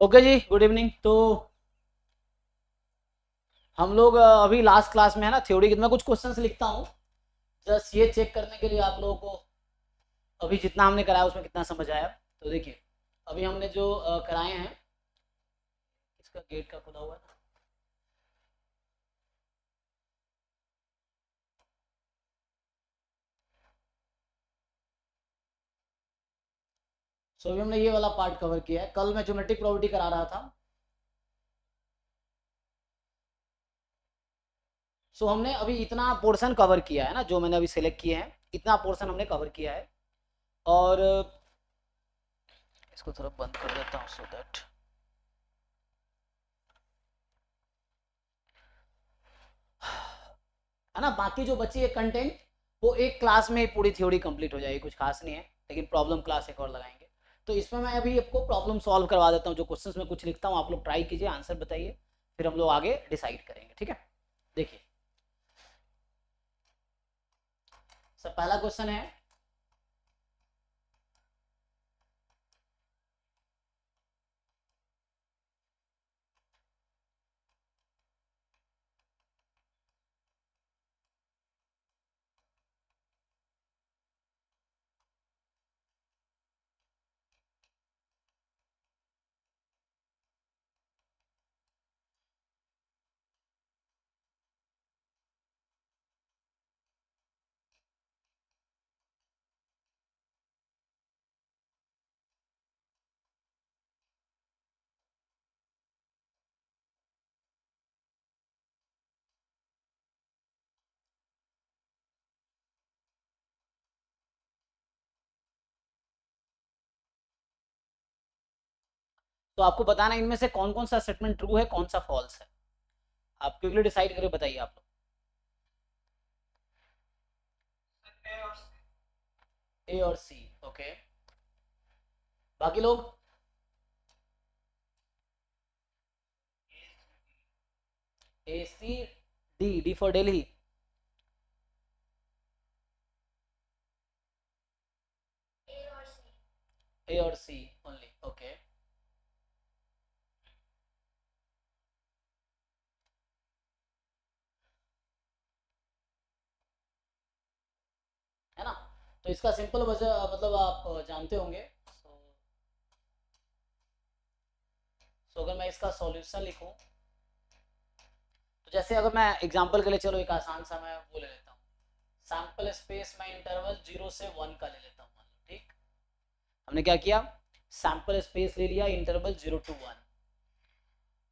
Okay जी, good evening. तो हम लोग अभी लास्ट क्लास में है ना, थ्योरी के। मैं कुछ क्वेश्चंस लिखता हूँ जस्ट ये चेक करने के लिए आप लोगों को अभी जितना हमने कराया उसमें कितना समझ आया। तो देखिए, अभी हमने जो कराए हैं, इसका गेट का खुला हुआ है। सो अभी हमने ये वाला पार्ट कवर किया है। कल मैं ज्योमेट्रिक प्रॉपर्टी करा रहा था। सो हमने अभी इतना पोर्शन कवर किया है ना, जो मैंने अभी सेलेक्ट किए हैं, इतना पोर्शन हमने कवर किया है। और इसको थोड़ा बंद कर देता हूँ सो दैट है ना, बाकी जो बची है कंटेंट वो एक क्लास में पूरी थ्योरी कंप्लीट हो जाएगी। कुछ खास नहीं है, लेकिन प्रॉब्लम क्लास एक और लगाएंगे। तो इसमें मैं अभी आपको प्रॉब्लम सॉल्व करवा देता हूँ। जो क्वेश्चंस में कुछ लिखता हूँ, आप लोग ट्राई कीजिए, आंसर बताइए, फिर हम लोग आगे डिसाइड करेंगे। ठीक है, देखिए, सर पहला क्वेश्चन है, तो आपको बताना है इनमें से कौन कौन सा स्टेटमेंट ट्रू है, कौन सा फॉल्स है। आप क्विकली डिसाइड करके बताइए आप लोग। ए और सी, ओके। बाकी लोग, A C D, D for Delhi. A और सी ओनली, ओके। है ना, तो इसका सिंपल वजह मतलब आप जानते होंगे। सो अगर मैं इसका सॉल्यूशन लिखूं, तो जैसे अगर मैं एग्जांपल के लिए, चलो एक आसान सा मैं वो ले लेता हूँ। सैंपल स्पेस में इंटरवल 0 से 1 का ले लेता हूँ, ठीक। हमने क्या किया, सैंपल स्पेस ले लिया, इंटरवल 0 to 1।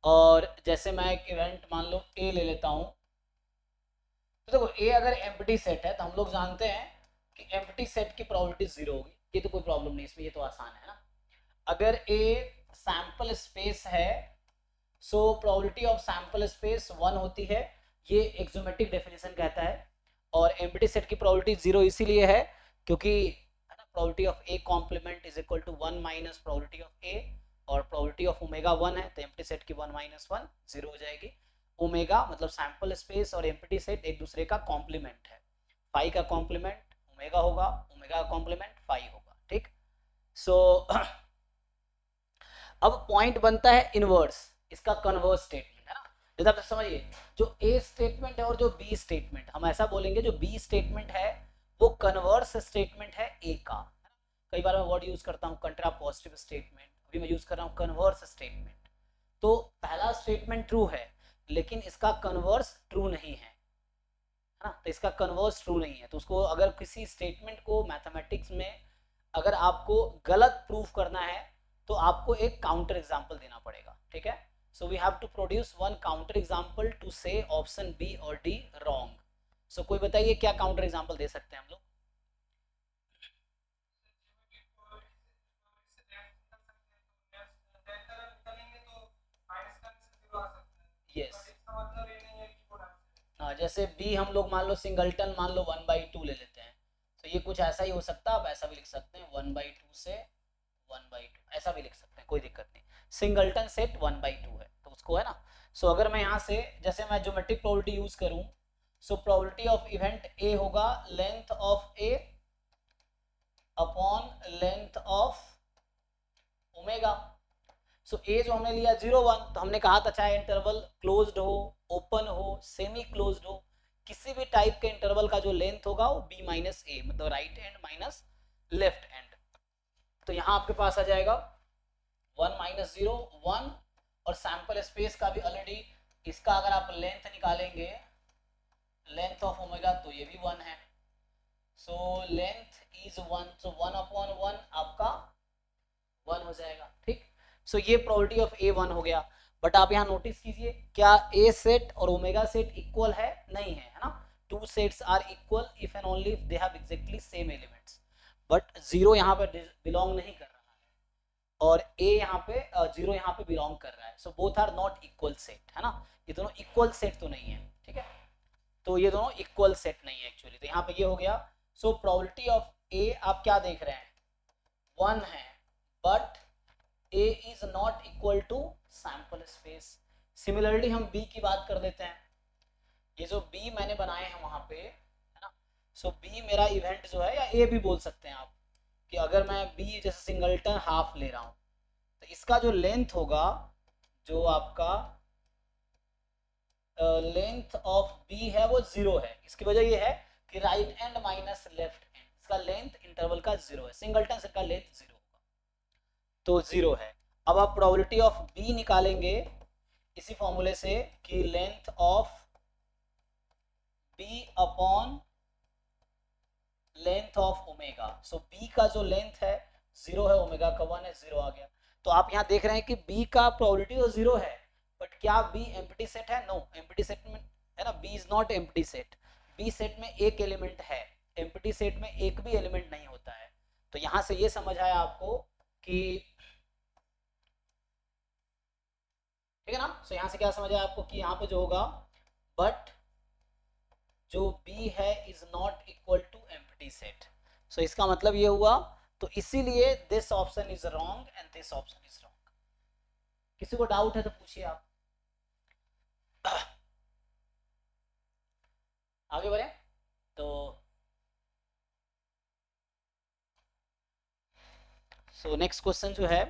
और जैसे मैं एक इवेंट मान लो ए ले लेता हूँ। तो देखो, ए अगर एम्प्टी सेट है तो हम लोग जानते हैं कि एम्प्टी सेट की प्रोबेबिलिटी 0 होगी। ये तो कोई प्रॉब्लम नहीं इसमें, ये तो आसान है ना। अगर ए सैंपल स्पेस है, so probability of sample space 1 होती है। ये एक ज्योमेट्रिक डेफिनेशन कहता है। और एम्प्टी सेट की प्रोबेबिलिटी 0 इसीलिए है क्योंकि है ना, probability of A complement is equal to 1 minus probability of A. और प्रोबेबिलिटी ऑफ ओमेगा 1 है, तो एम्प्टी सेट की 1 माइनस 1 0 हो जाएगी। ओमेगा मतलब सैंपल स्पेस और एम्प्टी सेट एक दूसरे का कॉम्प्लीमेंट है। फाई का कॉम्प्लीमेंट ओमेगा होगा, ओमेगा का कॉम्प्लीमेंट फाई होगा, ठीक। सो अब पॉइंट बनता है इनवर्स, इसका कन्वर्स स्टेटमेंट है ना। जैसे आप समझिए, जो ए स्टेटमेंट है और जो बी स्टेटमेंट, हम ऐसा बोलेंगे जो बी स्टेटमेंट है वो कन्वर्स स्टेटमेंट है ए का। कई बार मैं वर्ड यूज करता हूँ कंट्रा पॉजिटिव स्टेटमेंट, अभी मैं यूज कर रहा हूँ कन्वर्स स्टेटमेंट। तो पहला स्टेटमेंट ट्रू है, लेकिन इसका कन्वर्स ट्रू नहीं है ना। तो इसका कन्वर्स ट्रू नहीं है, तो उसको अगर किसी स्टेटमेंट को मैथमेटिक्स में अगर आपको गलत प्रूफ करना है तो आपको एक काउंटर एग्जांपल देना पड़ेगा, ठीक है। So we have to produce one counterexample to say option B और डी रॉन्ग। सो कोई बताइए क्या काउंटर एग्जांपल दे सकते हैं हम लोग। यस, हाँ, जैसे बी हम लोग मान लो सिंगल्टन मान लो 1/2 ले लेते हैं। तो ये कुछ ऐसा ही हो सकता है, आप ऐसा भी लिख सकते हैं 1/2 से 1/2, ऐसा भी लिख सकते हैं, कोई दिक्कत नहीं। सिंगल्टन सेट 1/2 है तो उसको है ना। सो अगर मैं यहाँ से जैसे मैं ज्योमेट्रिक प्रोबेबिलिटी यूज करूँ, so probability of event A होगा length of A upon length of omega. So A जो हमने लिया 0 1, तो हमने कहा था चाहे इंटरवल क्लोज्ड हो, ओपन हो, सेमी क्लोज्ड हो, किसी भी टाइप के इंटरवल का जो लेंथ होगा वो b माइनस ए, मतलब right and minus left and. तो यहाँ आपके पास आ जाएगा 1 माइनस 0 1, और सैंपल स्पेस का भी ऑलरेडी, इसका अगर आप लेंथ निकालेंगे, लेंथ ऑफ ओमेगा, तो ये भी 1 है। So length is 1, so 1 upon 1 आपका 1 हो जाएगा, ठीक। सो ये प्रॉपर्टी ऑफ ए 1 हो गया। बट आप यहाँ नोटिस कीजिए, क्या ए सेट और ओमेगा सेट इक्वल है? नहीं है, है ना। Two sets are equal if and only if they have exactly same elements. But zero यहाँ पे बिलोंग नहीं कर रहा है, और ए यहाँ पे जीरो यहाँ पे बिलोंग कर रहा है। So both are not equal set, है ना। ये दोनों इक्वल सेट तो नहीं है, ठीक है। तो ये दोनों इक्वल सेट नहीं है एक्चुअली। तो यहाँ पे ये हो गया। सो प्रोबेबिलिटी ऑफ ए आप क्या देख रहे हैं? 1 है, but A is not equal to sample space। Similarly हम B की बात कर लेते हैं। ये जो B मैंने बनाए हैं वहां पे, है ना। सो B मेरा इवेंट जो है, या A भी बोल सकते हैं आप, कि अगर मैं B जैसे सिंगलटन हाफ ले रहा हूं, तो इसका जो लेंथ होगा, जो आपका लेंथ ऑफ B है वो 0 है। इसकी वजह ये है कि right and minus left and, इसका लेंथ इंटरवल का 0 है। सिंगलटन से का लेंथ 0 होगा, तो 0 है। अब आप प्रोबेबिलिटी ऑफ बी निकालेंगे इसी फॉर्मूले से, कि length of B upon length of omega. So B का जो लेंथ है 0 है, ओमेगा का 1 है, 0 आ गया। तो आप यहाँ देख रहे हैं कि बी का प्रोबेबिलिटी तो 0 है, बट क्या बी एम्प्टी सेट है? नो, एम्प्टी सेट में, है ना, B is not empty set. B set में एक एलिमेंट है, एम्प्टी सेट में एक भी एलिमेंट नहीं होता है। तो यहाँ से ये समझ आया आपको कि, ठीक है ना। सो यहाँ से क्या समझ आया आपको, कि यहाँ पे जो होगा, बट जो B है is not equal to empty set. So इसका मतलब ये हुआ, तो इसीलिए this option is wrong and this option is wrong. किसी को डाउट है तो पूछिए आप। आगे बढ़े तो, सो नेक्स्ट क्वेश्चन जो है,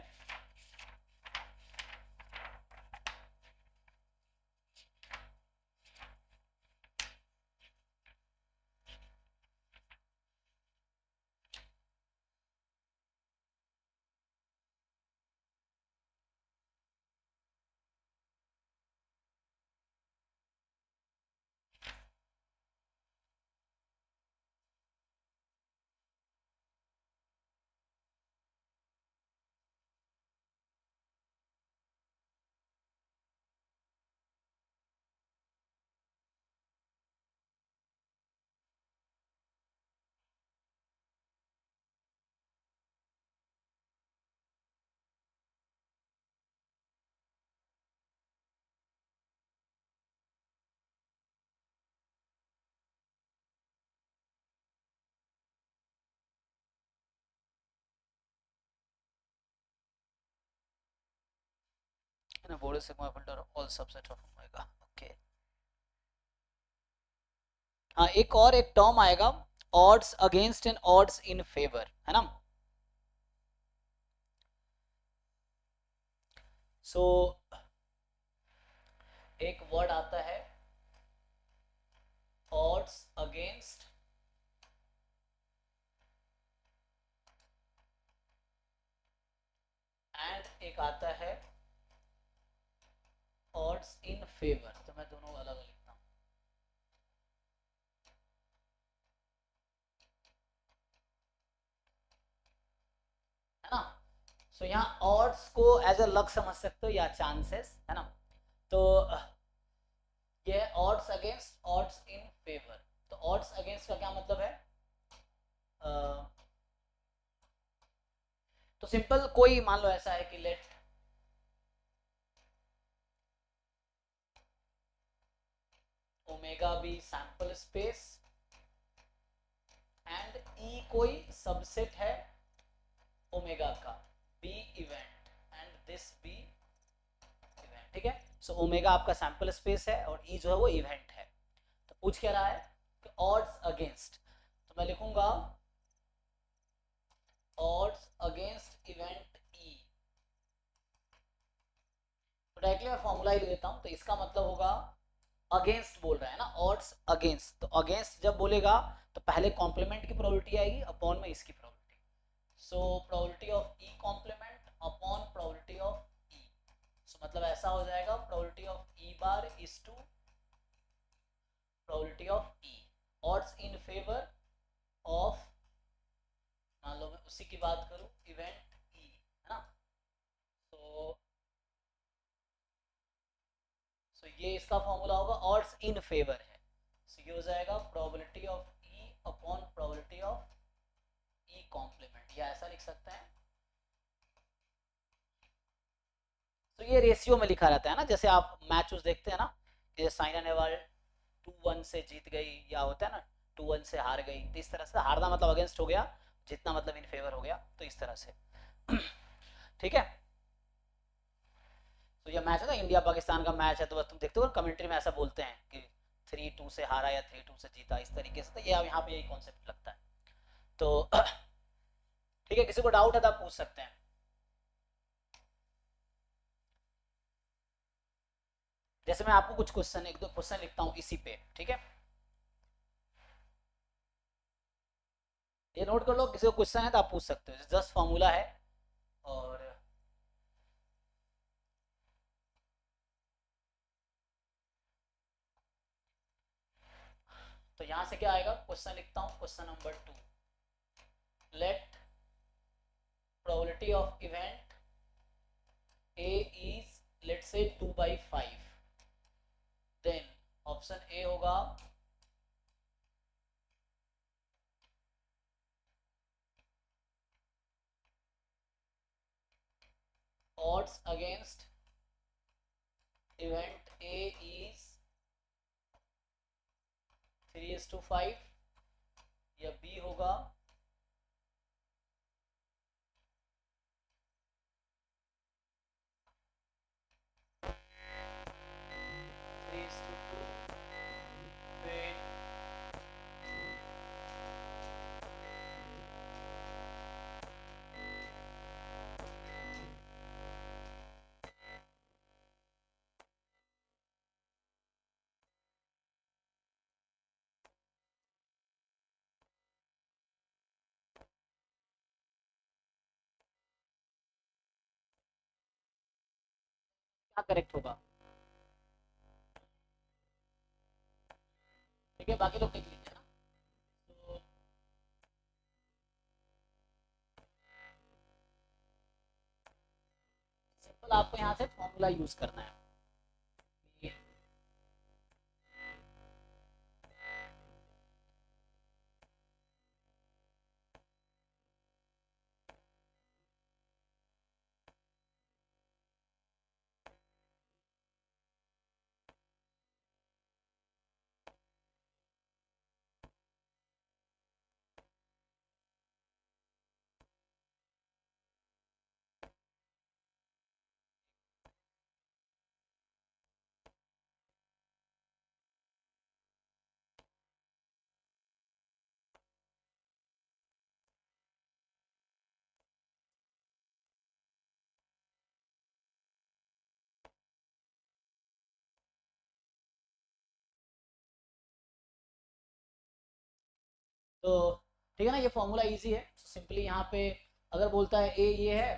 board sigma filter all subset of omega. Okay, हाँ, एक टर्म आएगा, odds against and odds in favour, है ना। सो एक वर्ड आता है ऑड्स अगेंस्ट एंड एक आता है ऑड्स इन फेवर। तो मैं दोनों अलग अलग लिखता हूँ, है ना। सो यहाँ ऑड्स को एज अ लक समझ सकते हो, या चांसेस, है ना। तो ये है odds against odds in favour. तो ऑड्स अगेंस्ट का क्या मतलब है? तो सिंपल, कोई मान लो ऐसा है कि let omega be sample space and E कोई सबसेट है ओमेगा का, B event and this B event, ठीक है। सो ओमेगा आपका सैंपल स्पेस है और ई जो है वो इवेंट है। तो पूछ क्या रहा है कि ऑड्स अगेंस्ट, तो मैं लिखूंगा ऑड्स अगेंस्ट इवेंट ई, तो डायरेक्टली मैं फॉर्मूला ही ले लेता हूँ, तो इसका मतलब होगा अगेंस्ट बोल रहा है ना, ऑड्स अगेंस्ट, तो अगेंस्ट जब बोलेगा तो पहले कॉम्प्लीमेंट की प्रोबेबिलिटी आएगी अपॉन में इसकी probability, so probability of E complement upon probability of E, so मतलब ऐसा हो जाएगा probability of E bar is to probability of E, odds in favour of, मान लो मैं उसी की बात करूं इवेंट ई, है ना, तो ये इसका फॉर्मूला होगा ऑड्स इन फेवर है, सो ये हो जाएगा probability of E upon probability of E complement, या ऐसा लिख सकते हैं। तो ये रेशियो में लिखा रहता है ना, जैसे आप मैच देखते हैं ना, जैसे साइना नेहवाल 2-1 से जीत गई, या होता है ना 2-1 से हार गई, तो इस तरह से हारना मतलब अगेंस्ट हो गया, जीतना मतलब इन फेवर हो गया, तो इस तरह से ठीक है। तो ये मैच है ना इंडिया पाकिस्तान का मैच है, तो बस तुम देखते हो कमेंट्री में ऐसा बोलते हैं कि 3-2 से हारा या 3-2 से जीता, इस तरीके से, तो ये यहाँ पे यही कॉन्सेप्ट लगता है। तो ठीक है, किसी को डाउट है तो आप पूछ सकते हैं। जैसे मैं आपको कुछ क्वेश्चन, एक दो क्वेश्चन लिखता हूँ इसी पे, ठीक है, ये नोट कर लो, किसी को क्वेश्चन है तो आप पूछ सकते हो, जस्ट फॉर्मूला है। और तो यहां से क्या आएगा, क्वेश्चन लिखता हूं, question number 2, let probability of event A is let say 2/5, then option ए होगा odds against event A is 3:5, या बी होगा थ्री इज टू टू, फिर क्या करेक्ट होगा, ठीक है, बाकी लोग देख लीजिए ना। तो सिंपल आपको यहाँ से फॉर्मूला यूज करना है, तो ठीक है ना, ये फॉर्मूला इजी है, सिंपली यहाँ पे अगर बोलता है ए ये है,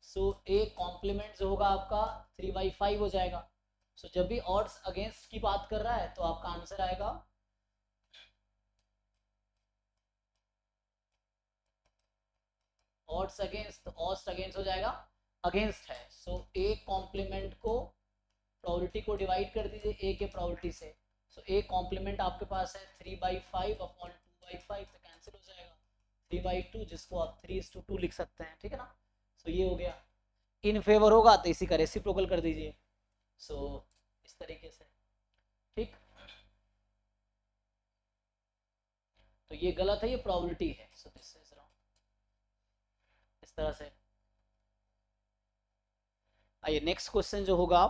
सो ए कॉम्प्लीमेंट जो होगा आपका 3/5 हो जाएगा, सो जब भी ऑड्स अगेंस्ट की बात कर रहा है तो आपका आंसर आएगा ऑड्स अगेंस्ट, तो ऑड्स अगेंस्ट हो जाएगा अगेंस्ट है, सो ए कॉम्प्लीमेंट को प्रोबेबिलिटी को डिवाइड कर दीजिए ए के प्रोबेबिलिटी से, सो ए कॉम्प्लीमेंट आपके पास है 3/5 अपॉन 2/5, तो कैंसिल हो जाएगा 3/2, जिसको आप 3:2 लिख सकते हैं, ठीक है ना, सो ये हो गया, इन फेवर होगा तो इसी का रेसिप्रोकल कर दीजिए, सो इस तरीके से, ठीक, तो ये गलत है, ये प्रोबेबिलिटी है, सो दिस इज रॉन्ग, इस तरह से। आइए नेक्स्ट क्वेश्चन जो होगा,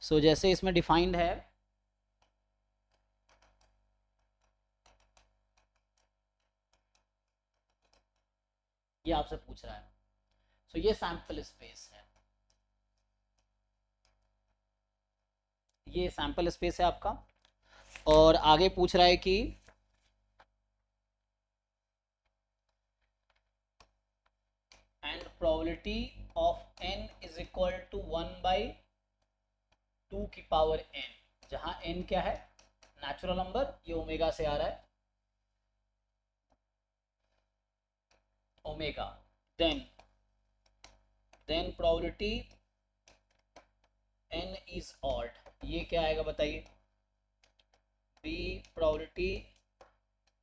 जैसे इसमें डिफाइंड है ये आपसे पूछ रहा है। सो ये सैंपल स्पेस है, ये सैंपल स्पेस है आपका। और आगे पूछ रहा है कि and probability of n is equal to 1/2 की पावर n, जहां n क्या है, नेचुरल नंबर, ये ओमेगा से आ रहा है, omega. Then probability n is odd, ये क्या आएगा बताइए, B probability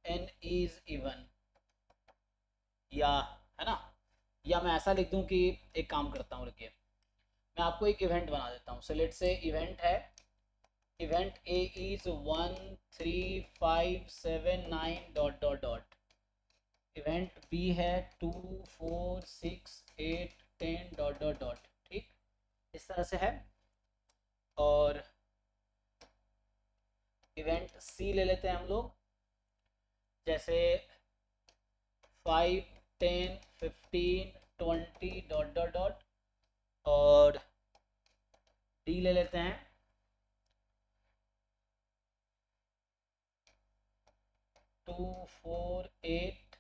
n is even, या, है ना, या मैं ऐसा लिख दूं कि एक काम करता हूँ, रुकिए, मैं आपको एक इवेंट बना देता हूँ। सो लेट से इवेंट है, event A is 1 3 5 7 9 dot dot dot, event B है 2 4 6 8 10 डॉट डॉट डॉट, ठीक, इस तरह से है। और इवेंट सी ले लेते हैं हम लोग, जैसे 5 10 15 20 डॉट डॉट डॉट। और डी ले लेते हैं 2 4 8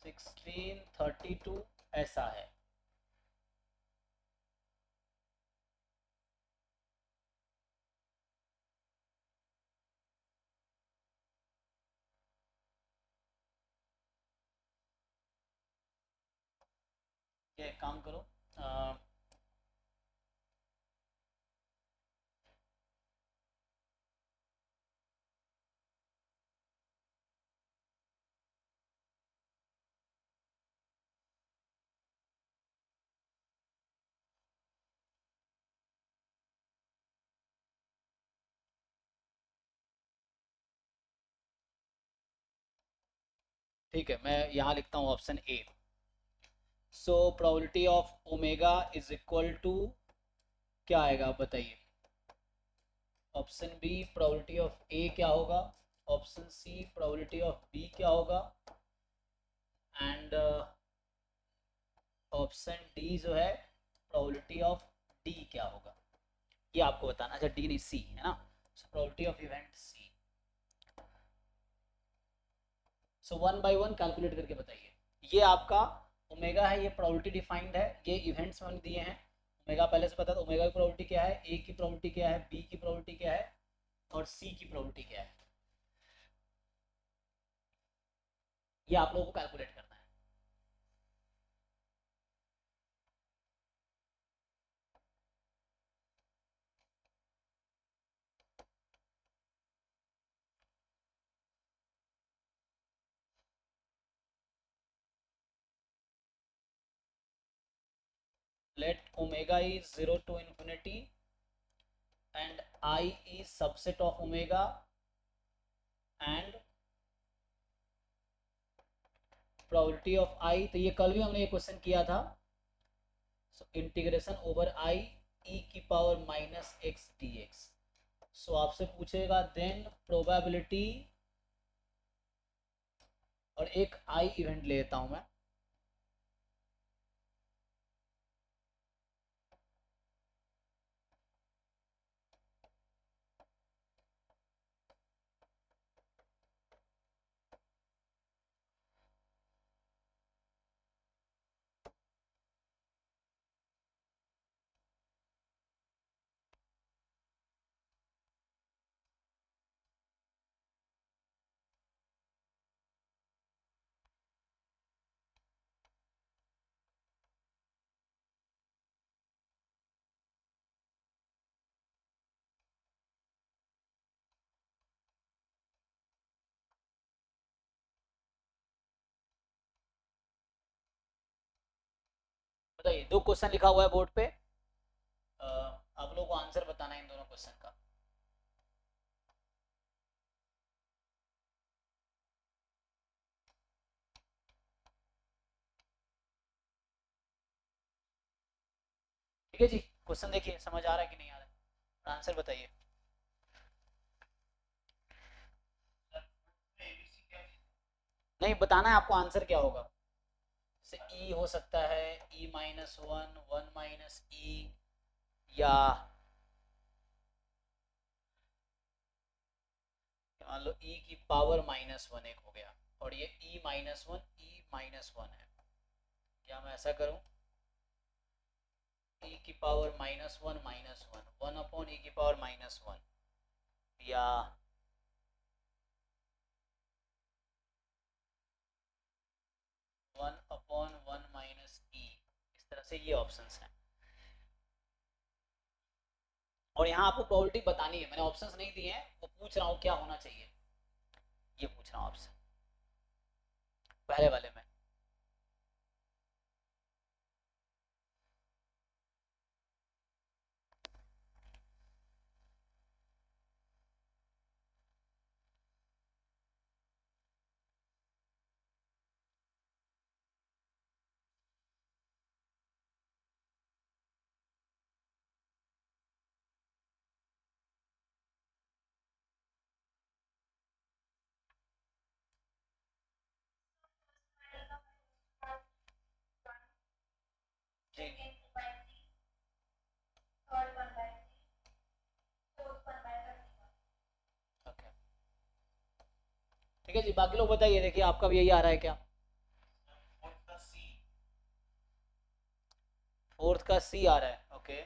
16 32, ऐसा है। ये काम करो, ठीक है, मैं यहाँ लिखता हूँ option A. So probability of omega is equal to क्या आएगा आप बताइए, option B probability of A क्या होगा, option C probability of B क्या होगा, एंड ऑप्शन डी जो है प्रोबेबिलिटी ऑफ डी क्या होगा, ये आपको बताना। अच्छा, डी नहीं, सी है ना, so probability of event C. So 1 by 1 calculate करके बताइए। ये आपका ओमेगा है, ये प्रोबेबिलिटी डिफाइंड है, ये इवेंट्स मैंने दिए हैं। ओमेगा पहले से पता था, ओमेगा की प्रोबेबिलिटी क्या है, ए की प्रोबेबिलिटी क्या है, बी की प्रोबेबिलिटी क्या है, और सी की प्रोबेबिलिटी क्या है, ये आप लोगों को कैलकुलेट करना है। Let omega is 0 to infinity and I is subset of omega and probability of I, तो ये कल भी हमने ये क्वेश्चन किया था। So integration over I E की power minus X D X. So आपसे पूछेगा देन प्रोबेबिलिटी, और एक आई इवेंट लेता हूं मैं, बताइए, दो क्वेश्चन लिखा हुआ है बोर्ड पे, आप लोगों को आंसर बताना है इन दोनों क्वेश्चन का। ठीक है जी, क्वेश्चन देखिए, समझ आ रहा है कि नहीं आ रहा है, आंसर बताइए। नहीं, बताना है आपको आंसर क्या होगा। से ई हो सकता है ई माइनस वन, वन माइनस ई, या मान लो ई की पावर माइनस वन एक हो गया, और ये E minus one, E minus one है। क्या मैं ऐसा करूं, ई की power minus one, one upon E की पावर माइनस वन, या one upon one minus E, इस तरह से ये ऑप्शंस हैं। और यहाँ आपको प्रोबेबिलिटी बतानी है, मैंने ऑप्शंस नहीं दिए हैं, वो पूछ रहा हूँ क्या होना चाहिए, ये पूछ रहा हूँ आपसे पहले वाले में। जी ओके, ठीक है जी, बाकी लोग बताइए, देखिए आपका भी यही आ रहा है क्या? फोर्थ का सी आ रहा है, ओके।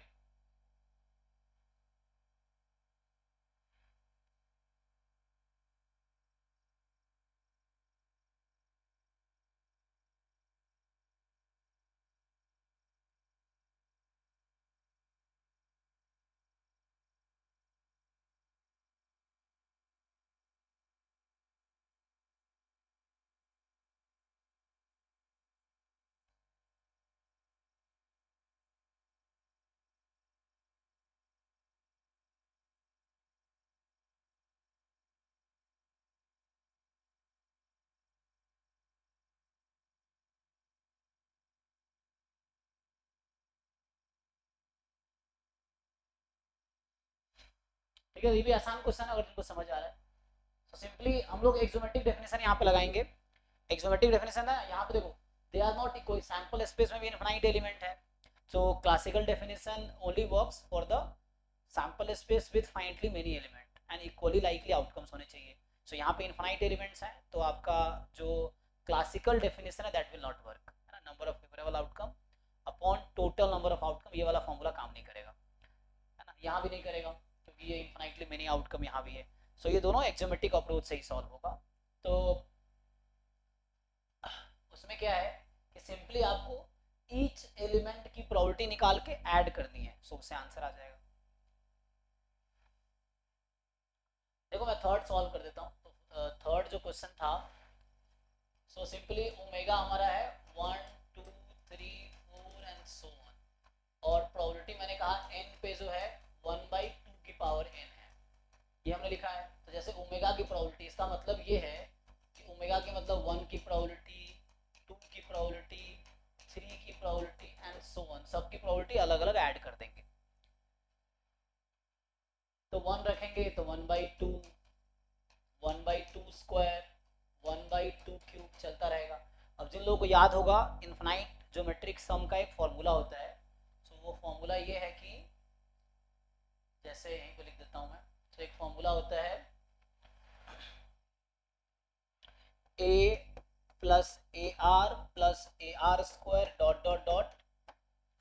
ठीक है, ये भी आसान क्वेश्चन है अगर तुमको समझ आ रहा है। तो सिंपली हम लोग एक्सोमेट्रिक डेफिनेशन यहाँ पे लगाएंगे। एक्सोमेट्रिक डेफिनेशन है यहाँ पे, देखो they are not equal, sample space में भी इनफाइनाइट एलिमेंट है, so classical definition only works for the sample space with finitely many element and equally likely outcomes होने चाहिए। सो यहाँ पे इनफाइनाइट एलिमेंट्स हैं, तो आपका जो क्लासिकल डेफिनेशन है दैट विल नॉट वर्क, है ना। Number of favourable outcome upon total number of outcome, ये वाला फॉर्मूला काम नहीं करेगा, है ना। यहाँ भी नहीं करेगा क्योंकि ये इनफाइनाइटली मेनी आउटकम यहाँ भी है। सो ये दोनों एक्सोमेट्रिक अप्रोच से ही सॉल्व होगा। तो उसमें क्या है कि सिंपली आपको ईच एलिमेंट की प्रोबेबिलिटी निकाल के ऐड करनी है, सो उससे आंसर आ जाएगा। देखो मैं थर्ड सॉल्व कर देता हूँ। तो थर्ड जो क्वेश्चन था, सो सिंपली ओमेगा हमारा है 1 2 3 4 एंड सो ऑन, और प्रोबेबिलिटी मैंने कहा n पे जो है 1/2 की पावर n है, ये हमने लिखा है। तो जैसे ओमेगा की प्रोबेबिलिटी, इसका मतलब ये है कि ओमेगा की मतलब 1 की प्रोबेबिलिटी, 2 की प्रोबेबिलिटी, 3 की प्रोबेबिलिटी एंड सो ऑन, सबकी प्रोबेबिलिटी अलग अलग ऐड कर देंगे। तो 1 रखेंगे तो 1/2, 1/2 स्क्वायर, 1/2 क्यूब चलता रहेगा। अब जिन लोगों को याद होगा इनफाइनाइट ज्योमेट्रिक सम का एक फॉर्मूला होता है, तो वो फॉर्मूला ये है कि, जैसे यहीं पे लिख देता हूँ मैं, तो एक फॉर्मूला होता है a plus A R plus A R square dot dot dot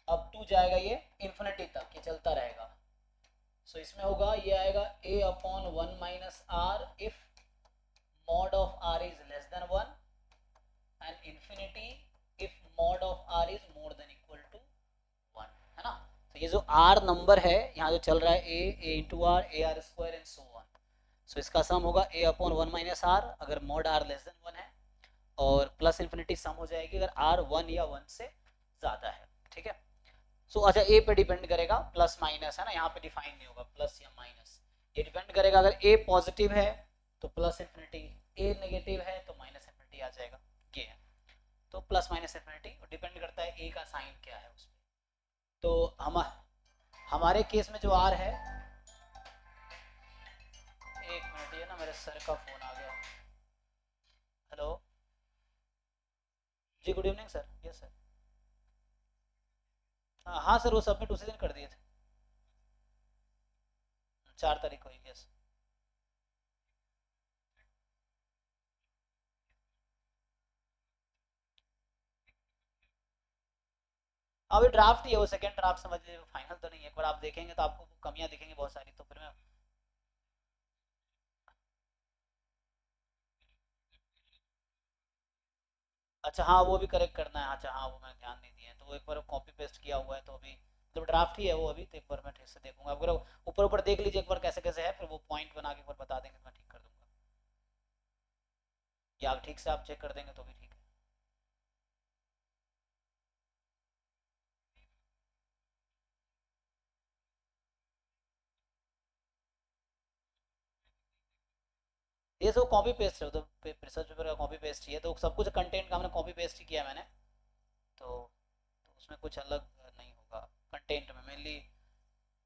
up to जाएगा ये इन्फिनिटी तक, ये चलता रहेगा। सो इसमें होगा, ये आएगा a upon 1 minus r if mod of r is less than 1 and infinity if mod of r is more than equal to 1, है ना। तो ये जो r नंबर है यहाँ जो चल रहा है a into R, A R square and so on, so इसका सम होगा a अपॉन 1 माइनस आर अगर mod r लेस देन 1 है, और प्लस इन्फिनिटी सम हो जाएगी अगर r 1 या 1 से ज़्यादा है, ठीक है। सो अच्छा, a पे डिपेंड करेगा, प्लस माइनस है ना, यहाँ पे डिफाइन नहीं होगा प्लस या माइनस, ये डिपेंड करेगा अगर a पॉजिटिव है तो प्लस इन्फिनिटी, a नेगेटिव है तो माइनस इन्फिनिटी आ जाएगा, ये है। तो प्लस माइनस इन्फिनिटी डिपेंड करता है a का साइन क्या है उसमें। तो हमारे केस में जो r है, एक मिनट, ये ना मेरे सर का फोन आ गया। हेलो जी good evening sir. Yes sir. हाँ सर, वो सबमिट उसी दिन कर दिए थे, 4 तारीख को ही। यस। अभी ड्राफ्ट ही है वो, सेकंड ड्राफ्ट समझ लीजिए, फाइनल तो नहीं है। एक बार आप देखेंगे तो आपको कमियां दिखेंगी बहुत सारी, तो फिर मैं। अच्छा हाँ, वो भी करेक्ट करना है। अच्छा हाँ, वो मैंने ध्यान नहीं दिया है, तो वो एक बार कॉपी पेस्ट किया हुआ है, तो अभी मतलब ड्राफ्ट ही है वो अभी, तो एक बार मैं ठीक से देखूंगा। अगर ऊपर ऊपर देख लीजिए एक बार कैसे कैसे है, फिर वो पॉइंट बना के एक बार बता देंगे तो मैं ठीक कर दूंगा, या ठीक से आप चेक कर देंगे तो भी ठीक है। ये सब कॉपी पेस्ट है, तो रिसर्च पेपर का कॉपी पेस्ट ही है, तो सब कुछ कंटेंट का हमने कॉपी पेस्ट ही किया है मैंने। तो उसमें कुछ अलग नहीं होगा कंटेंट में। मेनली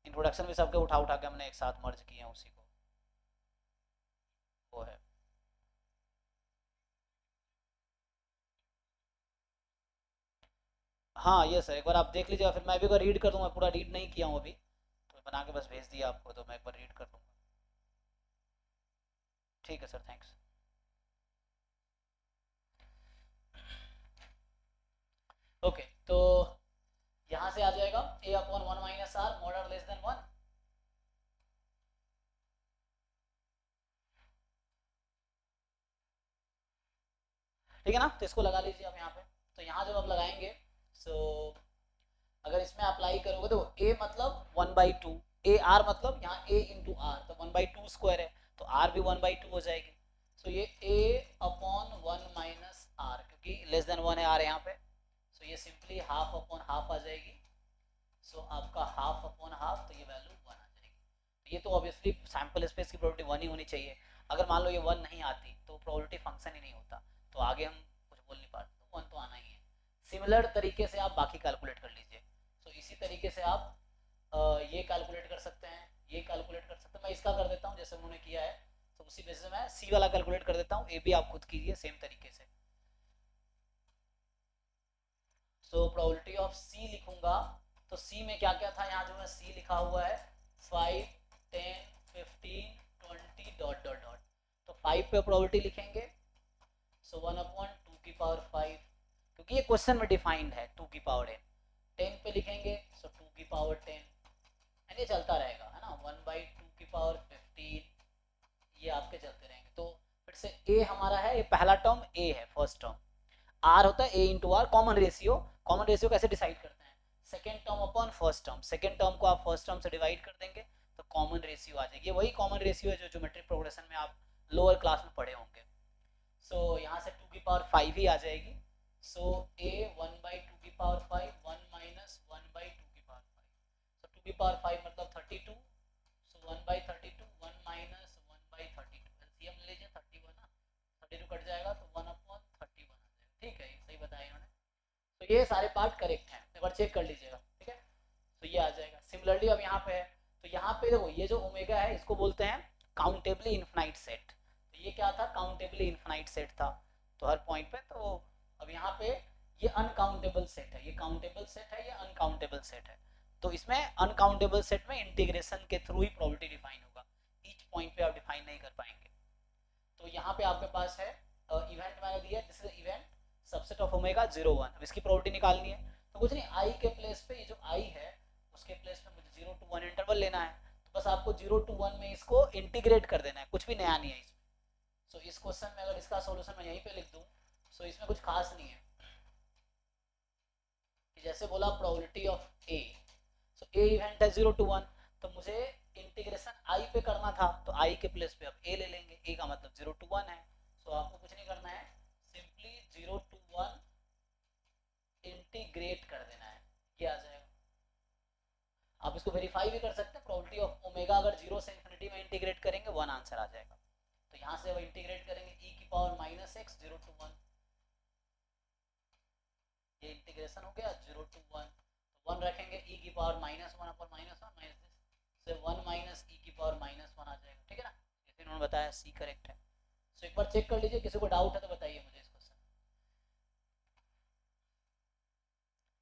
इंट्रोडक्शन भी सबके उठा उठा के हमने एक साथ मर्ज किए हैं उसी को, वो है। हाँ ये सर, एक बार आप देख लीजिएगा, फिर मैं भी एक बार रीड कर दूंगा। पूरा रीड नहीं किया हूँ अभी, तो बना के बस भेज दिया आपको, तो मैं एक बार रीड कर दूंगा। ठीक है सर, थैंक्स। ओके, तो यहाँ से आ जाएगा a upon 1 - r mod r less than 1। ठीक है ना, तो इसको लगा लीजिए आप यहाँ पे। तो यहाँ जब आप लगाएंगे, सो अगर इसमें अप्लाई करोगे तो a मतलब 1/2, ए आर मतलब यहाँ a इंटू आर, तो 1/2 स्क्वायर है, तो r भी 1/2 हो जाएगी। सो ये a अपॉन 1 - r, क्योंकि लेस देन 1 है r यहाँ पे, सो ये सिंपली हाफ अपॉन हाफ आ जाएगी। सो आपका हाफ अपॉन हाफ, तो ये वैल्यू 1 आ जाएगी। ये तो ऑब्वियसली सैम्पल स्पेस की प्रोबेबिलिटी 1 ही होनी चाहिए। अगर मान लो ये 1 नहीं आती तो प्रोबेबिलिटी फंक्शन ही नहीं होता, तो आगे हम कुछ बोल नहीं पाते, तो 1 तो आना ही है। सिमिलर तरीके से आप बाकी कैलकुलेट कर लीजिए। सो इसी तरीके से आप ये कैलकुलेट कर सकते हैं, ये कैलकुलेट कर सकते हैं। मैं इसका कर देता हूँ जैसे उन्होंने किया है, तो उसी बेसिस मैं सी वाला कैलकुलेट कर देता हूँ। ए भी आप खुद कीजिए सेम तरीके से। सो प्रोबेबिलिटी ऑफ सी लिखूंगा, तो सी में क्या क्या था, यहाँ जो है सी लिखा हुआ है 5, 10, 15, 20 डॉट डॉट डॉट। तो 5 पे प्रोबेबिलिटी लिखेंगे, सो 1/2 की पावर 5, क्योंकि ये क्वेश्चन में डिफाइंड है 2 की पावर n। 10 पे लिखेंगे, सो 2 की पावर 10, एंड ये चलता रहेगा, है ना। 1/2 की पावर 15, ये आपके चलते रहेंगे। तो फिर से a हमारा है, ये पहला टर्म a है, फर्स्ट टर्म। r होता है a into r, common ratio. Common ratio कैसे डिसाइड करते हैं, second term upon first term. Second term को आप फर्स्ट टर्म से डिवाइड कर देंगे, तो कॉमन रेशियो आ जाएगी। वही कॉमन रेशियो है जो ज्योमेट्रिक प्रोग्रेशन में आप लोअर क्लास में पढ़े होंगे। सो यहाँ से 2 की पावर 5 ही आ जाएगी। सो a 1/2 की पावर 5, 1 - 1/2 की पावर 5। सो 2 की पावर 5 मतलब 32, सो 1/32, 1 - 1/32, एलसीएम ले लीजिए 31 ना, 32 कट जाएगा तो 1/31 आ जाएगा। ठीक है, सही बताया इन्होंने। तो ये सारे पार्ट करेक्ट हैं, एक बार चेक कर लीजिएगा। ठीक है, तो ये आ जाएगा। सिमिलरली अब यहाँ पे है, तो यहाँ पे देखो ये जो ओमेगा है इसको बोलते हैं काउंटेबली इन्फिनाइट सेट। तो ये क्या था, काउंटेबली इन्फिनाइट सेट था, तो हर पॉइंट पे। तो अब यहाँ पे ये अनकाउंटेबल सेट है, ये काउंटेबल सेट है, ये अनकाउंटेबल सेट है। तो इसमें अनकाउंटेबल सेट में इंटीग्रेशन के थ्रू ही प्रोबेबिलिटी डिफाइन होगा, ईच पॉइंट पे आप डिफाइन नहीं कर पाएंगे। तो यहाँ पे आपके पास है इवेंट मैंने दिया, this is event subset of omega 0 1। अब इसकी प्रोबेबिलिटी निकालनी है, तो कुछ नहीं, आई के प्लेस पे, ये जो आई है उसके प्लेस पे मुझे 0 to 1 इंटरवल लेना है। तो बस आपको 0 to 1 में इसको इंटीग्रेट कर देना है, कुछ भी नया नहीं है इसमें। सो इस क्वेश्चन में अगर इसका सॉल्यूशन मैं यहीं पे लिख दूं, सो इसमें कुछ खास नहीं है। जैसे बोला probability of A, so A event है 0 to 1, तो मुझे इंटीग्रेशन आई पे करना था, तो आई के प्लेस पे अब ए ले लेंगे। ए का मतलब 0 to 1 है, सो आपको कुछ नहीं करना है, सिंपली 0 to 1 इंटीग्रेट कर देना है, ये आ जाएगा। आप इसको वेरीफाई भी कर सकते हैं, प्रोबेबिलिटी ऑफ ओमेगा अगर 0 से इन्फिनिटी में इंटीग्रेट करेंगे 1 आंसर आ जाएगा। तो यहाँ से अब इंटीग्रेट करेंगे e⁻⁻x 0 to 1, ये इंटीग्रेशन हो गया 0 to 1। तो 1 रखेंगे, e⁻−1 अपॉन -1 माइनस दिस से 1 माइनस e⁻−1 आ जाएगा। ठीक है ना, जैसे इन्होंने बताया सी करेक्ट है। सो एक बार चेक कर लीजिए, किसी को डाउट है तो बताइए मुझे इस क्वेश्चन।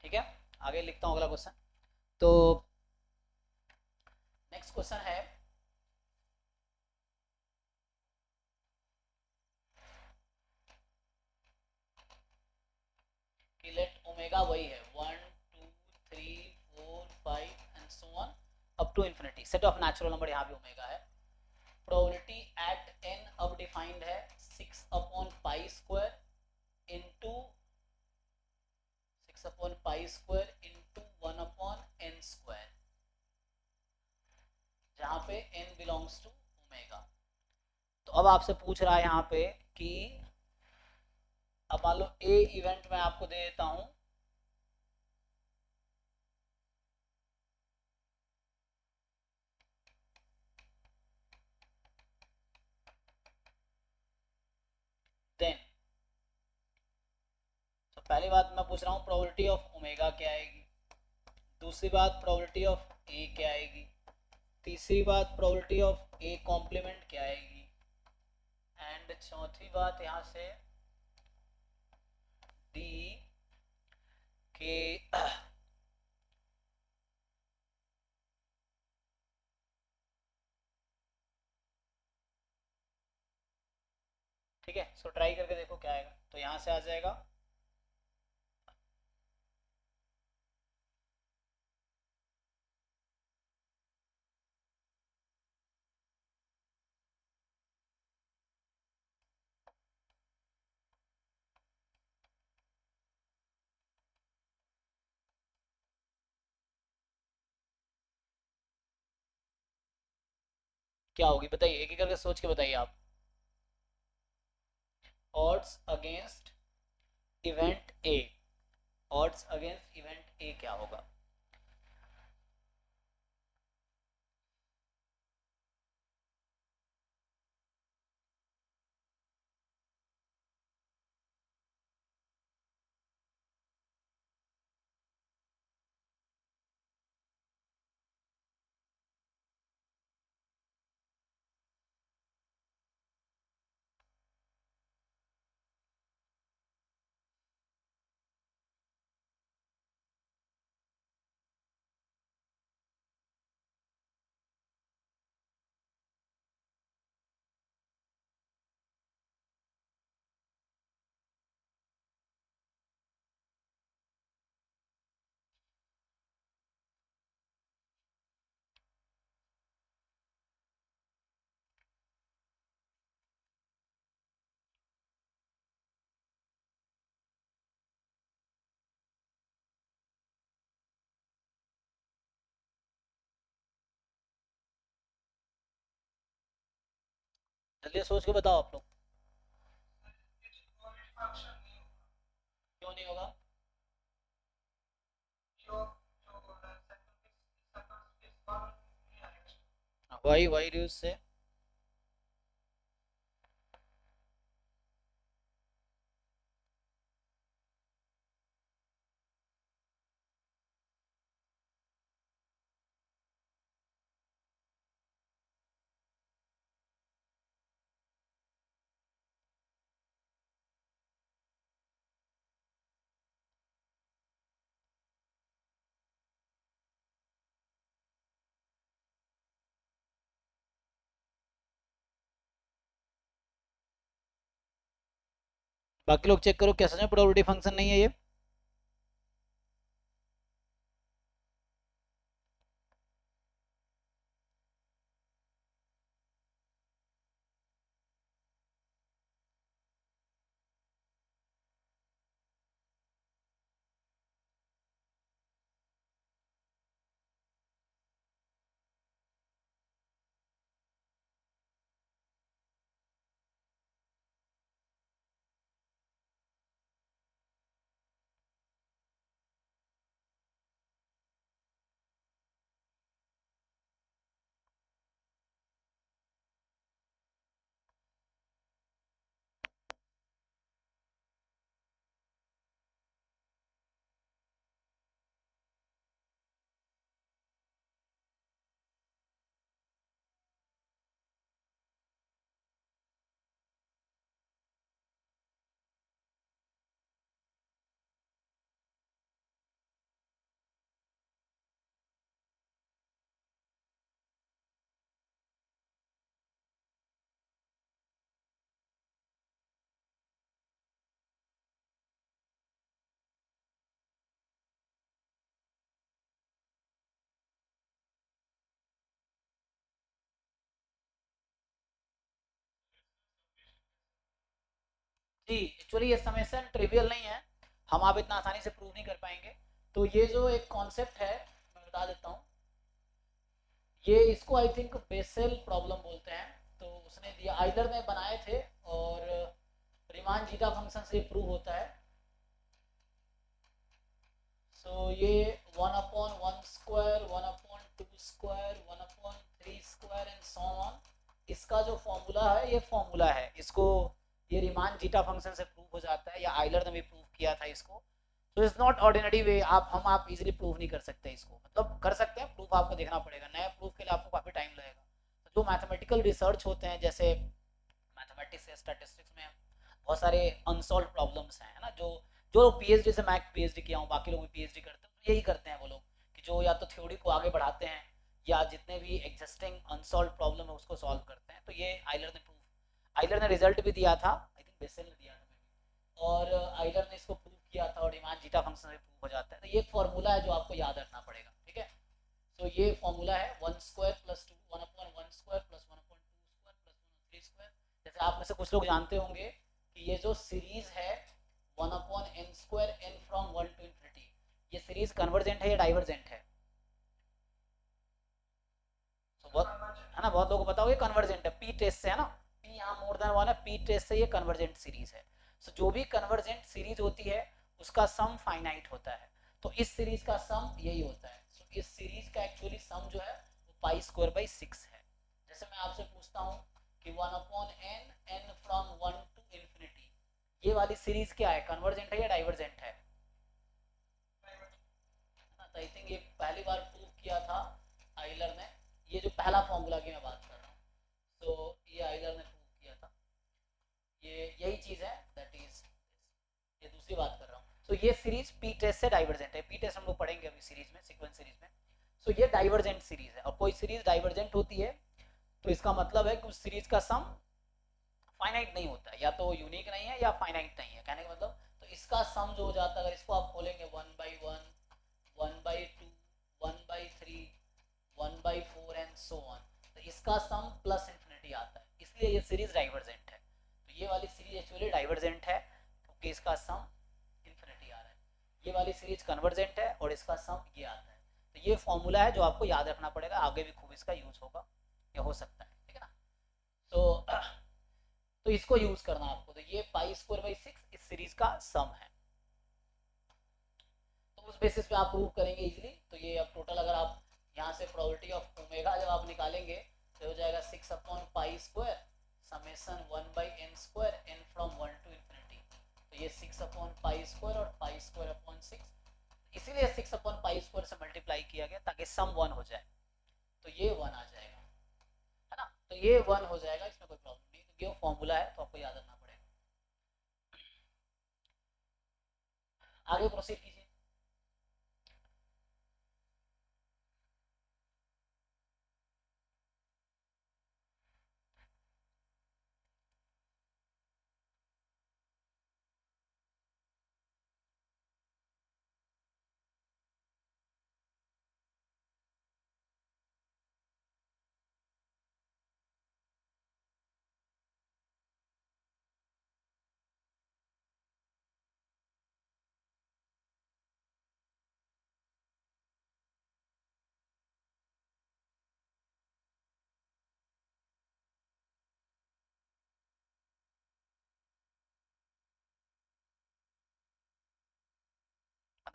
ठीक है, आगे लिखता हूँ अगला क्वेश्चन। तो नेक्स्ट क्वेश्चन है कि लेट ओमेगा वही है 1 2 3 4 5 and so on up to infinity, set of natural number, यहाँ भी ओमेगा है। प्रोबेबिलिटी एट एन अब डिफाइंड है 6/π² इंटू 6/π² इंटू 1/n², जहाँ पे n बिलोंग्स टू ओमेगा। तो अब आपसे पूछ रहा है यहाँ पे कि अब मान लो ए इवेंट मैं आपको दे देता हूँ देन, तो पहली बात मैं पूछ रहा हूँ प्रोबेबिलिटी ऑफ ओमेगा क्या आएगी, दूसरी बात प्रोबेबिलिटी ऑफ ए क्या आएगी, तीसरी बात प्रोबेबिलिटी ऑफ ए कॉम्प्लीमेंट क्या आएगी, एंड चौथी बात यहाँ से डी के ठीक है। सो ट्राई करके देखो क्या आएगा, तो यहाँ से आ जाएगा क्या होगी, बताइए, एक एक करके सोच के बताइए आप। Odds against event A, odds against event A क्या होगा। जल्दी सोच के बताओ आप लोग। क्यों नहीं होगा। वही वही न्यूज से। बाकी लोग चेक करो क्या सच में प्रोबेबिलिटी फंक्शन नहीं है ये। जी एक्चुअली ये समेसन ट्रिवियल नहीं है, हम आप इतना आसानी से प्रूव नहीं कर पाएंगे। तो ये जो एक कॉन्सेप्ट है मैं बता देता हूँ, ये इसको आई थिंक बेसेल प्रॉब्लम बोलते हैं। तो उसने दिया, आइलर ने बनाए थे, और रिमान जीटा फंक्शन से प्रूव होता है। सो ये 1/1 square, 1/2 square, 1/3 square and so on, इसका जो फॉर्मूला है ये फॉर्मूला है, इसको ये रिमान जीटा फंक्शन से प्रूव हो जाता है, या आइलर ने भी प्रूव किया था इसको। तो इट्स नॉट ऑर्डिनरी वे, आप इजीली प्रूव नहीं कर सकते इसको, मतलब कर सकते हैं, प्रूफ आपको देखना पड़ेगा, नया प्रूफ के लिए आपको काफ़ी टाइम लगेगा। तो जो मैथमेटिकल रिसर्च होते हैं, जैसे मैथमेटिक्स या स्टैटिस्टिक्स में बहुत सारे अनसॉल्व प्रॉब्लम्स हैं, है ना, जो पीएचडी से, मैं पीएचडी किया हूँ, बाकी लोग भी पीएचडी करते हैं, तो यही करते हैं वो लोग, कि जो या तो थ्योरी को आगे बढ़ाते हैं, या जितने भी एग्जिस्टिंग अनसॉल्व प्रॉब्लम है उसको सॉल्व करते हैं। तो ये आइलर ने रिजल्ट भी दिया था, आई थिंक बेसेल ने दिया था, और आइलर ने इसको प्रूव किया था, और डिमांड जीटा फंक्शन से प्रूव हो जाता है। तो ये फॉर्मूला है जो आपको याद रखना पड़ेगा, ठीक है। तो ये फॉर्मूला है 1/1 + 2, 1/1 स्क्वायर + 1/2 स्क्वायर + 1/3 स्क्वायर। जैसे आप में से कुछ लोग जानते होंगे कि ये जो सीरीज है 1/n² n from 1 to infinity, ये सीरीज कन्वर्जेंट है या डाइवर्जेंट है? तो बहुत है ना, बहुत लोगों को पता होगा कन्वर्जेंट है, पी टेस्ट से, है ना, पी यहाँ मोर देन 1 है, पी टेस्ट से ये कन्वर्जेंट सीरीज है। सो जो भी कन्वर्जेंट सीरीज होती है उसका सम फाइनाइट होता है, तो इस सीरीज का सम यही होता है। सो इस सीरीज का एक्चुअली सम जो है वो π²/6 है। जैसे मैं आपसे पूछता हूँ कि 1/n n from 1 to infinity, ये वाली सीरीज क्या है, कन्वर्जेंट है या डाइवर्जेंट है? आई थिंक ये पहली बार प्रूव किया था आइलर ने, ये जो पहला फॉर्मूला की मैं बात कर रहा हूँ, तो ये आइलर ने प्रूव किया था, ये यही चीज़ है, दैट इज, ये दूसरी बात कर रहा हूँ। तो ये सीरीज पी टेस्ट से डाइवर्जेंट है, पी टेस्ट हम लोग पढ़ेंगे अभी सीरीज में, सीक्वेंस सीरीज में। सो ये डाइवर्जेंट सीरीज है, और कोई सीरीज डाइवर्जेंट होती है तो इसका मतलब है कि उस सीरीज का सम फाइनाइट नहीं होता है, या तो यूनिक नहीं है या फाइनाइट नहीं है, कहने का मतलब। तो इसका सम जो हो जाता है, अगर इसको आप खोलेंगे 1/1, 1/2, 1/3, 1/4 एंड सो ऑन, तो इसका सम प्लस इन्फिनिटी आता है, इसलिए ये सीरीज डाइवर्जेंट है। तो ये वाली सीरीज एक्चुअली डाइवर्जेंट है क्योंकि इसका सम इन्फिनिटी आ रहा है, ये वाली सीरीज कन्वर्जेंट है और इसका सम ये आता है। तो ये फॉर्मूला है जो आपको याद रखना पड़ेगा, आगे भी खूब इसका यूज होगा या हो सकता है, ठीक है ना। तो इसको यूज करना आपको, तो ये π²/6 इस सीरीज का सम है, तो उस बेसिस पे आप प्रूव करेंगे इजीली। तो ये अब टोटल अगर आप यहाँ से प्रोबेबिलिटी ऑफ ओमेगा जब आप निकालेंगे तो हो जाएगा 6/π² summation 1/n² n from 1 to infinity। तो ये 6/π² और π²/6, इसीलिए 6/π² से मल्टीप्लाई किया गया ताकि सम 1 हो जाए, तो ये 1 आ जाएगा, है ना। तो ये 1 हो जाएगा, इसमें कोई प्रॉब्लम नहीं, क्योंकि वो फॉर्मूला है तो आपको याद रखना पड़ेगा। आगे प्रोसीड कीजिए।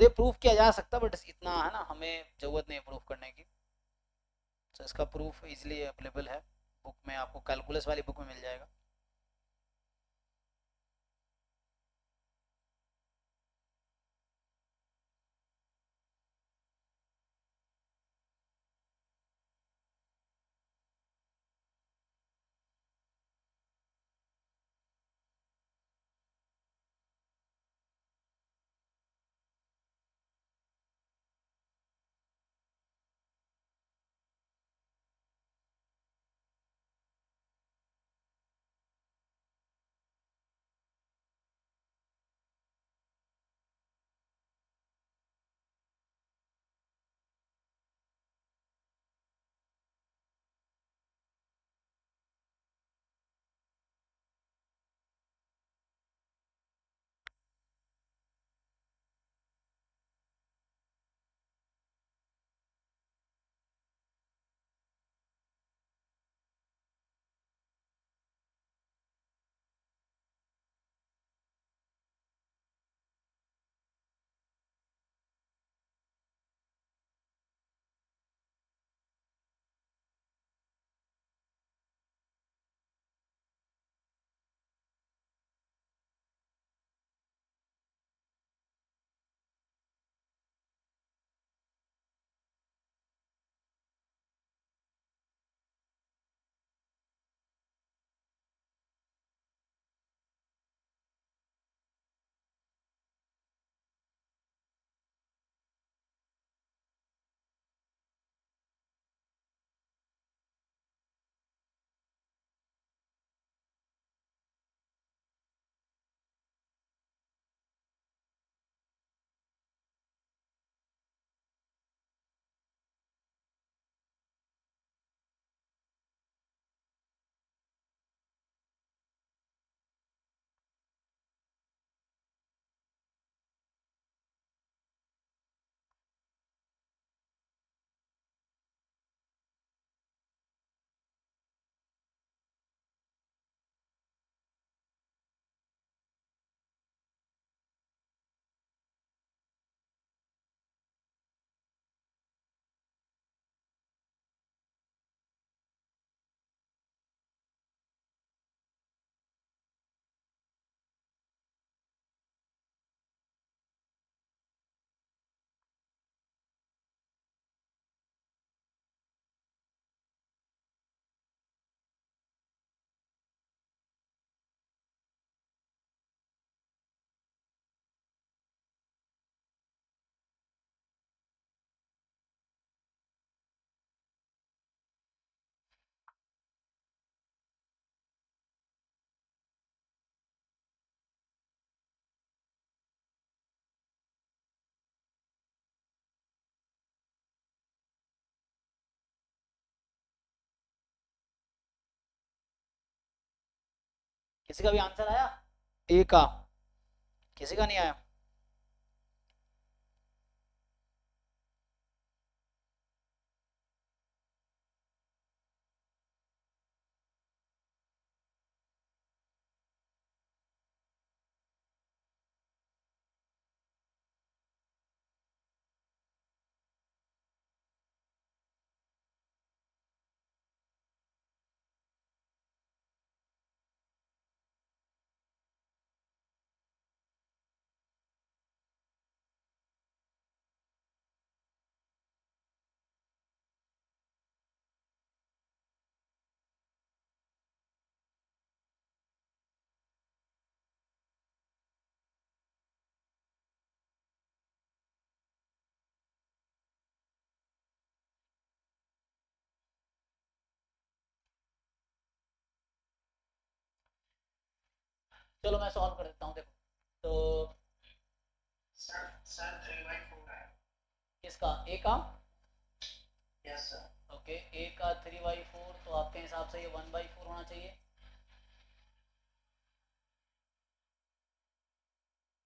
ये प्रूफ किया जा सकता, बट इतना है ना, हमें जरूरत नहीं है प्रूफ करने की। तो इसका प्रूफ इजीली अवेलेबल है बुक में, आपको कैलकुलस वाली बुक में मिल जाएगा। किसी का भी आंसर आया ए का? किसी का नहीं आया? चलो मैं सॉल्व कर देता हूँ, देखो। तो सर सर 3/4 है। किसका? ए का? Yes sir. ओके, ए का 3/4, तो आपके हिसाब से ये 1/4 होना चाहिए।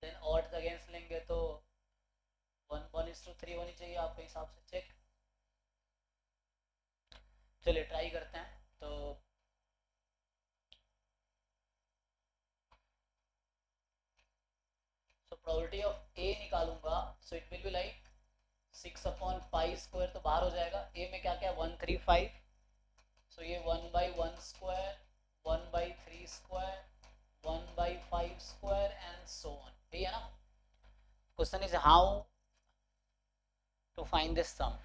देन ऑड्स अगेंस्ट लेंगे तो 1:3 होनी चाहिए आपके हिसाब से। चेक, चलिए ट्राई करते हैं। तो प्रोबेबिलिटी ऑफ ए निकालूंगा, so it will be like 6/π², तो बाहर हो जाएगा। ए में क्या क्या? 135, सो ये 1/1², 1/3², 1/5² एंड सो ऑन। यही है ना? Question is how to find this sum.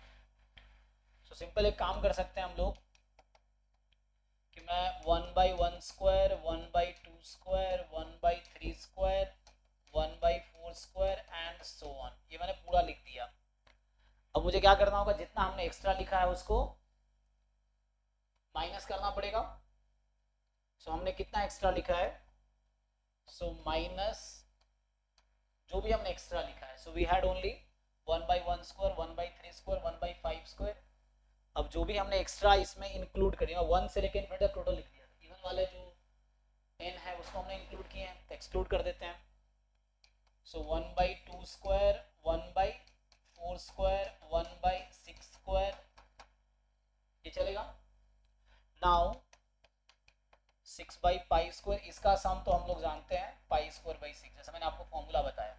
So simple एक काम कर सकते हैं हम लोग कि मैं 1/1², 1/2², 1/3², 1/4² एंड सो ऑन, ये मैंने पूरा लिख दिया। अब मुझे क्या करना होगा? जितना हमने एक्स्ट्रा लिखा है उसको माइनस करना पड़ेगा। सो हमने कितना एक्स्ट्रा लिखा है? सो माइनस जो भी हमने एक्स्ट्रा लिखा है। So we had only 1/1², 1/3², 1/5²। अब जो भी हमने एक्स्ट्रा इसमें इंक्लूड करेंगे, 1 से लेकर इन्फिनिटी तक टोटल लिख दिया। इवन वाले जो n है उसको हमने इंक्लूड किए हैं, तो एक्सक्लूड कर देते हैं। सो 1/2², 1/4², 1/6², ये चलेगा। नाउ 6/π², इसका सम तो हम लोग जानते हैं π²/6, जैसा मैंने आपको फॉर्मूला बताया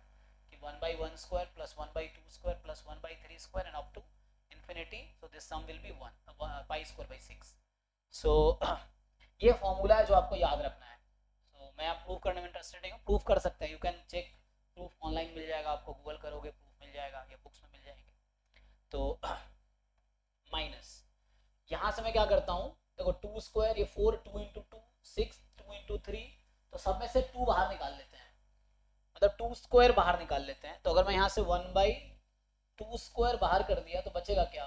कि 1/1² plus 1/2² plus 1/3² and up to infinity, so this sum will be 1 π²/6। So ये फॉर्मूला है जो आपको याद रखना है। सो मैं आप प्रूफ करने में इंटरेस्टेड नहीं हूँ, प्रूफ कर सकते हैं, you can check, proof online मिल जाएगा आपको, गूगल करोगे प्रूफ मिल जाएगा या बुक्स में मिल जाएंगे। तो माइनस यहाँ से मैं क्या करता हूँ, देखो 2² ये 4, 2 इंटू 2 6, 2 इंटू 3, तो सब में से 2 बाहर निकाल लेते हैं, मतलब 2² बाहर निकाल लेते हैं। तो अगर मैं यहाँ से 1/2² बाहर कर दिया तो बचेगा क्या?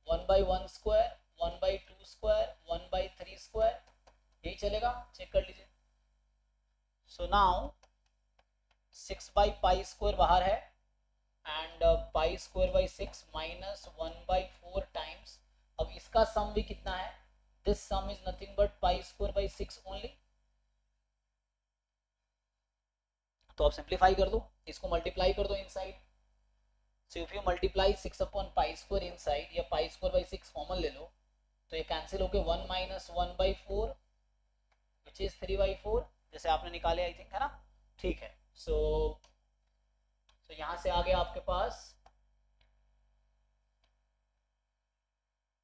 1/1², 1/2², 1/3², यही चलेगा। चेक कर लीजिए। सो नाउ 6/π² बाहर है एंड π²/6 माइनस 1/4 टाइम्स। अब इसका सम भी कितना है? This sum is nothing but π²/6 only. तो आप सिंप्लीफाई कर दो, इसको मल्टीप्लाई कर दो inside. So if you multiply 6/π² inside, या π²/6 कॉमन ले लो, तो ये कैंसिल होके 1 माइनस 1/4 विच इज 3/4, जैसे आपने निकाले आई थिंक, है ना? ठीक है। सो यहाँ से आ गया आपके पास।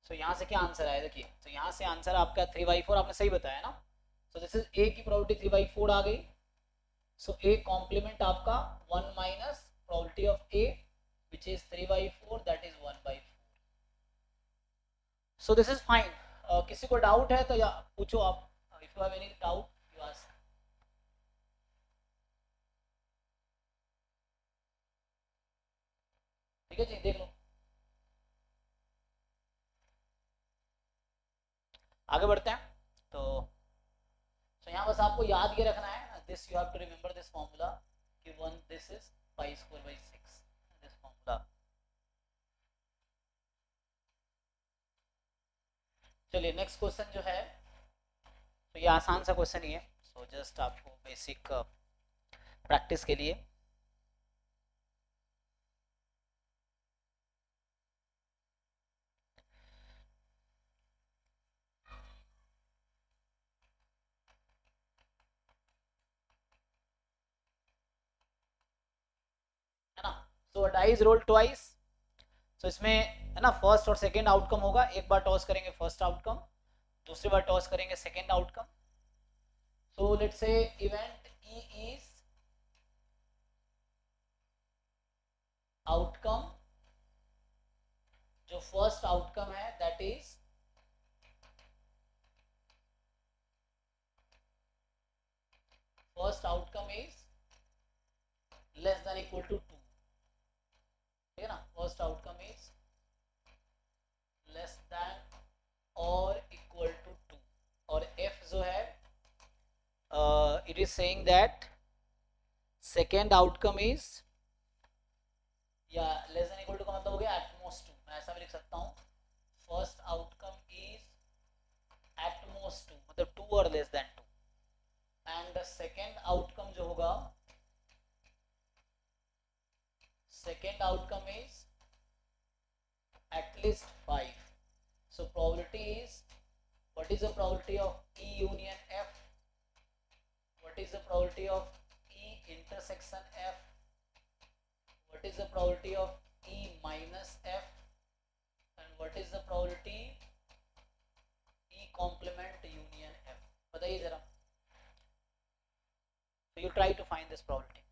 सो यहाँ से क्या आंसर आया? देखिए, तो यहाँ से आंसर आपका 3/4, आपने सही बताया ना? सो दिस इज ए की प्रोबेबिलिटी 3/4 आ गई। सो ए कॉम्प्लीमेंट आपका 1 minus probability of A which is 3/4, that is 1/4। So this is fine. किसी को डाउट है तो या पूछो आप, if you have any doubt you ask. ठीक है जी, देख लो, आगे बढ़ते हैं। तो यहाँ बस आपको याद ये रखना है, this you have to remember this formula कि 1 दिस इज π²/6, दिस फॉर्मूला। चलिए नेक्स्ट क्वेश्चन जो है, तो ये आसान सा क्वेश्चन ही है। सो जस्ट आपको बेसिक प्रैक्टिस के लिए। है ना। So dice roll twice. So इसमें है ना फर्स्ट और सेकंड आउटकम होगा, एक बार टॉस करेंगे फर्स्ट आउटकम, दूसरी बार टॉस करेंगे second outcome. So let's say event E is outcome, जो फर्स्ट आउटकम है that is first outcome is less than equal to 2, ठीक है ना। First outcome is less than और इक्वल टू 2, और एफ जो है it is saying that second outcome is, या लेस देन इक्वल टू का मतलब हो गया एटमोस्ट 2, मैं ऐसा भी लिख सकता हूँ फर्स्ट आउटकम इज एटमोस्ट 2, मतलब 2 और less than 2, and the second outcome जो होगा, second outcome is at least 5. So probability is, what is the probability of E union F? What is the probability of E intersection F? What is the probability of E minus F? And what is the probability E complement union F? बताइए जरा। So you try to find this probability.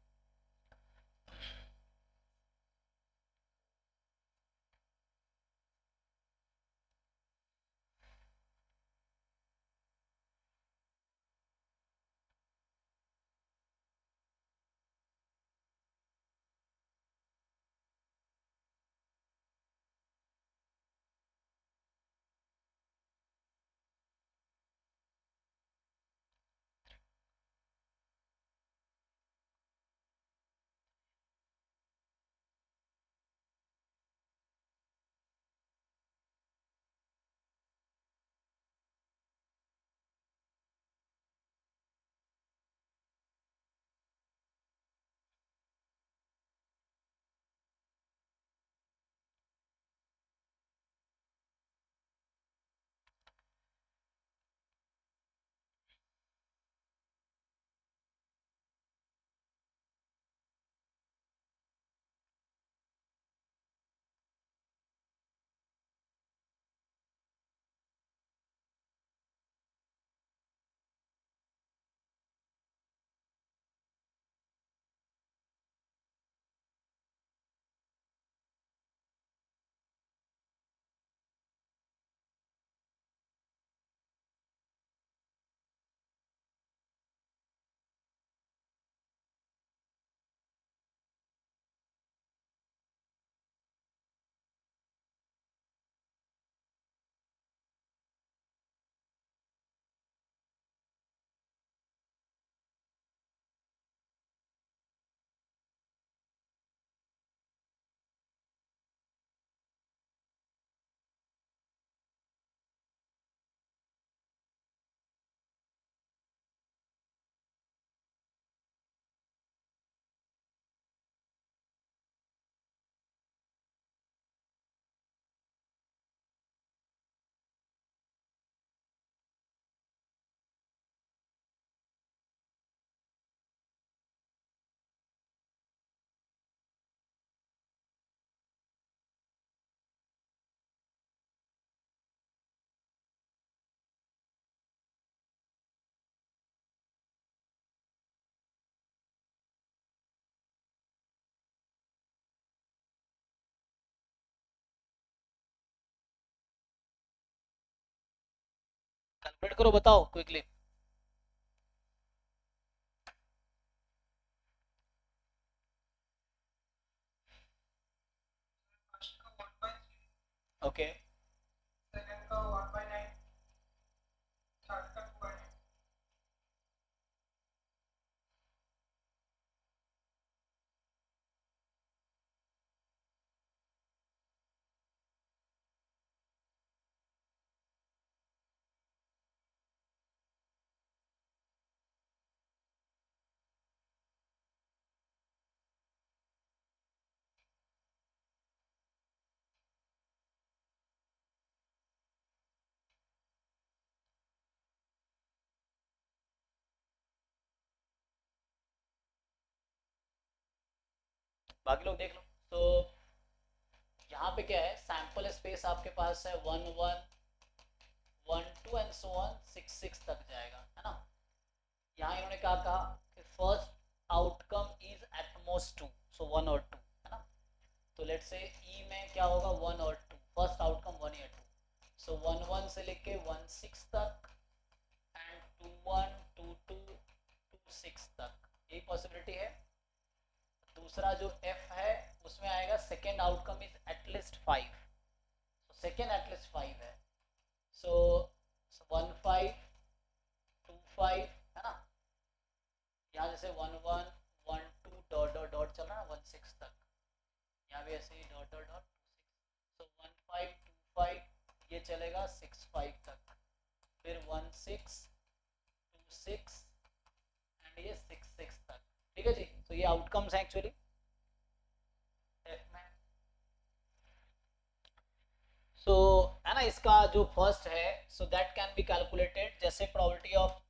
Calculate करो, बताओ quickly. First का 1/3, okay, second का 1/9, third का 2/9। बाकी लोग देख लो। तो यहाँ पे क्या है, सैंपल स्पेस आपके पास है 1 1 1 2 एंड सो ऑन 6 6 तक जाएगा, है ना। यहाँ इन्होंने क्या कहा कि फर्स्ट आउटकम इज एटमोस्ट 2, सो 1 और 2, है ना। तो लेट से ई में क्या होगा 1 और 2, फर्स्ट आउटकम 1 या 2, सो 1 1 से लेके 1 6 तक एंड 2 1 2 2 2 6 तक, यही पॉसिबिलिटी है। दूसरा जो एफ है उसमें आएगा सेकेंड आउटकम इज एटलीस्ट 5, तो सेकेंड एटलीस्ट 5 है, सो 1 5 2 5, है ना। यहाँ जैसे 1 1 1 2 डॉट डॉट डॉट चल रहा है 1 6 तक, यहाँ भी ऐसे ही डॉट डॉट डॉट 2 6, सो 1 5 2 5 ये चलेगा 6 5 तक, फिर 1 6 2 6 एंड ये 6 6 तक, ठीक है जी। तो ये आउटकम्स हैं एक्चुअली एफ में। सो है ना, इसका जो फर्स्ट है so that can be calculated जैसे probability of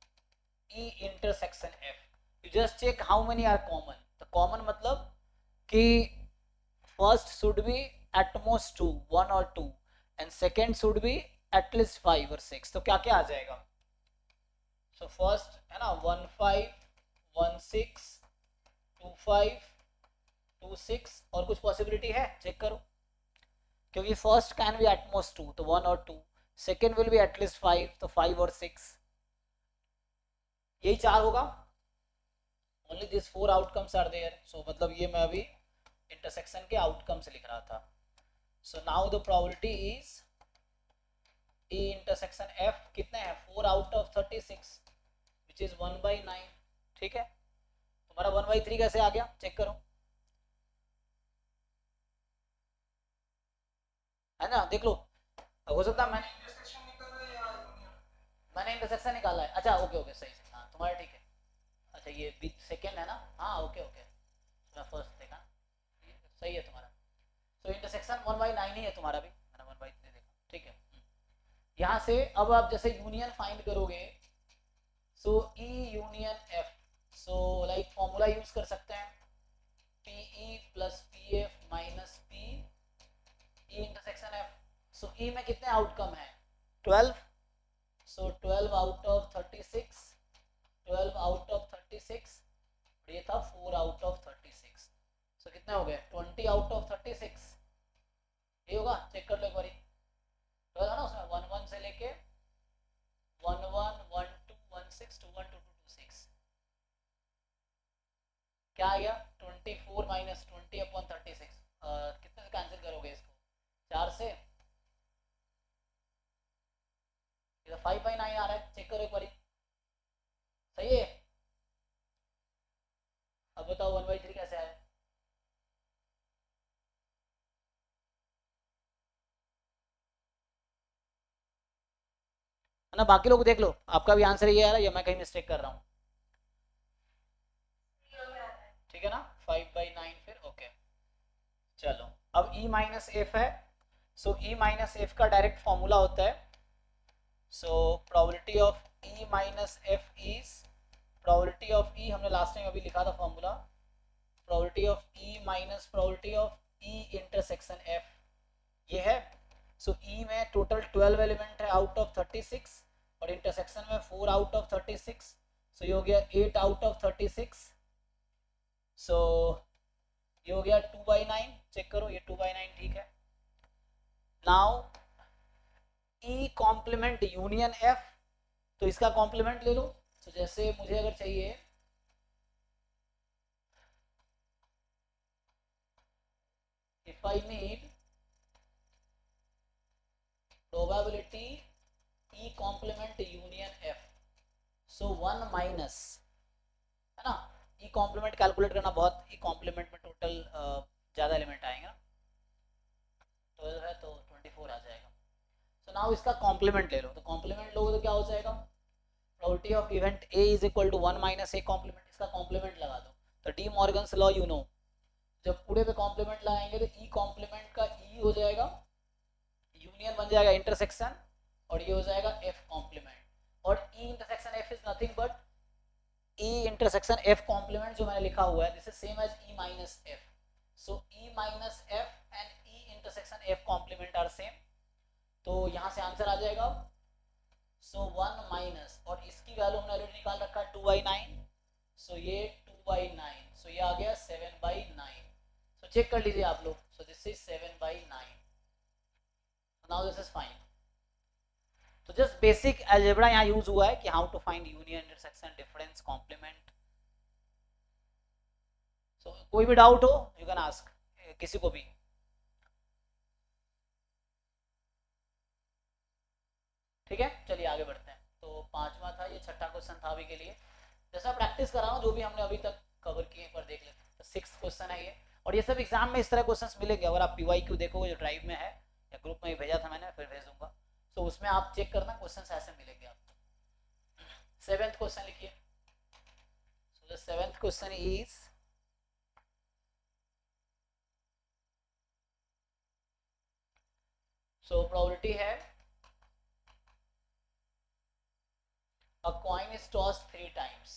E intersection F, you just check how many are common. तो कॉमन मतलब कि फर्स्ट शुड बी एटमोस्ट 2 1 और 2 and second should be at least 5 और 6, तो क्या क्या आ जाएगा। सो फर्स्ट है ना 1 5 1 6 2 5 2 6 और कुछ पॉसिबिलिटी है चेक करो, क्योंकि फर्स्ट कैन बी एटमोस्ट 2 तो 1 और 2, सेकेंड विल बी एटलीस्ट 5 तो 5 और 6, यही 4 होगा। Only this 4 outcomes are there, so मतलब ये मैं अभी इंटरसेक्शन के आउटकम्स लिख रहा था। So now the probability is E intersection F कितने हैं 4 आउट ऑफ 36 विच इज 1/9, ठीक है। तुम्हारा 1/3 कैसे आ गया चेक करो, है ना, देख लो। हो सकता है इंटरसेक्शन निकल रहा है या यूनियन? मैंने इंटरसेक्शन निकाला है, अच्छा ओके ओके सही से, हाँ तुम्हारा ठीक है। अच्छा ये बी सेकेंड है ना, हाँ ओके ओके, मैं फर्स्ट देखा, सही है तुम्हारा। तो इंटरसेक्शन 1/9 ही है तुम्हारा भी, मैंने 1/3 देखा, ठीक है। यहाँ से अब आप जैसे यूनियन फाइंड करोगे, so E union F, so like formula use कर सकते हैं P plus P F minus P E intersection F. So E में कितने आउटकम है 12, so 12 out of 36, 12 out of 36, ये था 4 आउट ऑफ 36, सो कितने हो गए 20 आउट ऑफ 36, ये होगा चेक कर लो एक बारी। 12 है ना उसमें 1 1 से लेके 1 1 1 2 1 6 2 1 2 2 6, क्या आ गया 24 माइनस 20 अपॉन 36, कितने से कैंसिल करोगे इसको 4 से, ये 5/9 आ रहा है, चेक करो एक बारी, सही है। अब बताओ 1/3 कैसे आया, है ना। बाकी लोग देख लो आपका भी आंसर ये आ रहा है या मैं कहीं मिस्टेक कर रहा हूँ, ठीक है ना 5/9 फिर ओके। चलो अब ई माइनस एफ है, सो ई माइनस एफ का डायरेक्ट फॉर्मूला होता है, so probability of E minus F is probability of E, हमने लास्ट टाइम अभी लिखा था formula, probability of E minus probability of E intersection F, ये है। सो ई में टोटल 12 एलिमेंट है आउट ऑफ 36 और इंटरसेक्शन में 4 आउट ऑफ 36, सो ये हो गया 8 आउट ऑफ 36, सो ये हो गया 2/9, चेक करो ये 2/9 ठीक है। Now E complement union F, तो इसका कॉम्प्लीमेंट ले लो, तो जैसे मुझे अगर चाहिए if I need probability E complement union F, so 1 minus, है ना, ई कॉम्प्लीमेंट कैलकुलेट करना बहुत, ई कॉम्प्लीमेंट में टोटल ज़्यादा एलिमेंट आएंगे, 12 है तो 24 आ जाएगा। सो नाउ इसका कॉम्प्लीमेंट ले लो, तो कॉम्प्लीमेंट लोगे तो क्या हो जाएगा probability of event A is equal to 1 minus A complement, इसका कॉम्प्लीमेंट लगा दो, तो De Morgan's law you know, जब पूरे पे कॉम्प्लीमेंट लगाएंगे तो ई कॉम्प्लीमेंट का ई हो जाएगा यूनियन बन जाएगा इंटरसेक्शन और ये हो जाएगा एफ कॉम्प्लीमेंट, और E intersection F is nothing but E intersection F complement जो मैंने लिखा हुआ है this is same as E minus F, so E minus F and E intersection F complement are same, तो यहाँ से आंसर आ जाएगा। सो 1 माइनस, और इसकी वैल्यू हमने ऑलरेडी निकाल रखा है 2/9, सो ये 2/9, सो ये आ गया 7/9। सो चेक कर लीजिए आप लोग, so this is 7/9, now this is fine. तो जस्ट बेसिक अलजेब्रा यहाँ यूज हुआ है कि how to find union, intersection, difference, complement. So कोई भी डाउट हो यू कैन आस्क, किसी को भी। ठीक है, चलिए आगे बढ़ते हैं। तो पांचवा था ये, छठा क्वेश्चन था अभी के लिए। जैसा प्रैक्टिस कर रहा हूँ जो भी हमने अभी तक कवर किए पर देख लेते हैं। तो सिक्स्थ क्वेश्चन है ये, और ये सब एग्जाम में इस तरह क्वेश्चंस मिलेंगे। अगर आप पीवाईक्यू देखोगे जो ड्राइव में है या ग्रुप में भेजा था मैंने, फिर भेज दूंगा, तो उसमें आप चेक करना, क्वेश्चंस ऐसे मिलेंगे आपको। सेवेंथ क्वेश्चन लिखिए। So the seventh question is, so probability है a coin is tossed 3 times.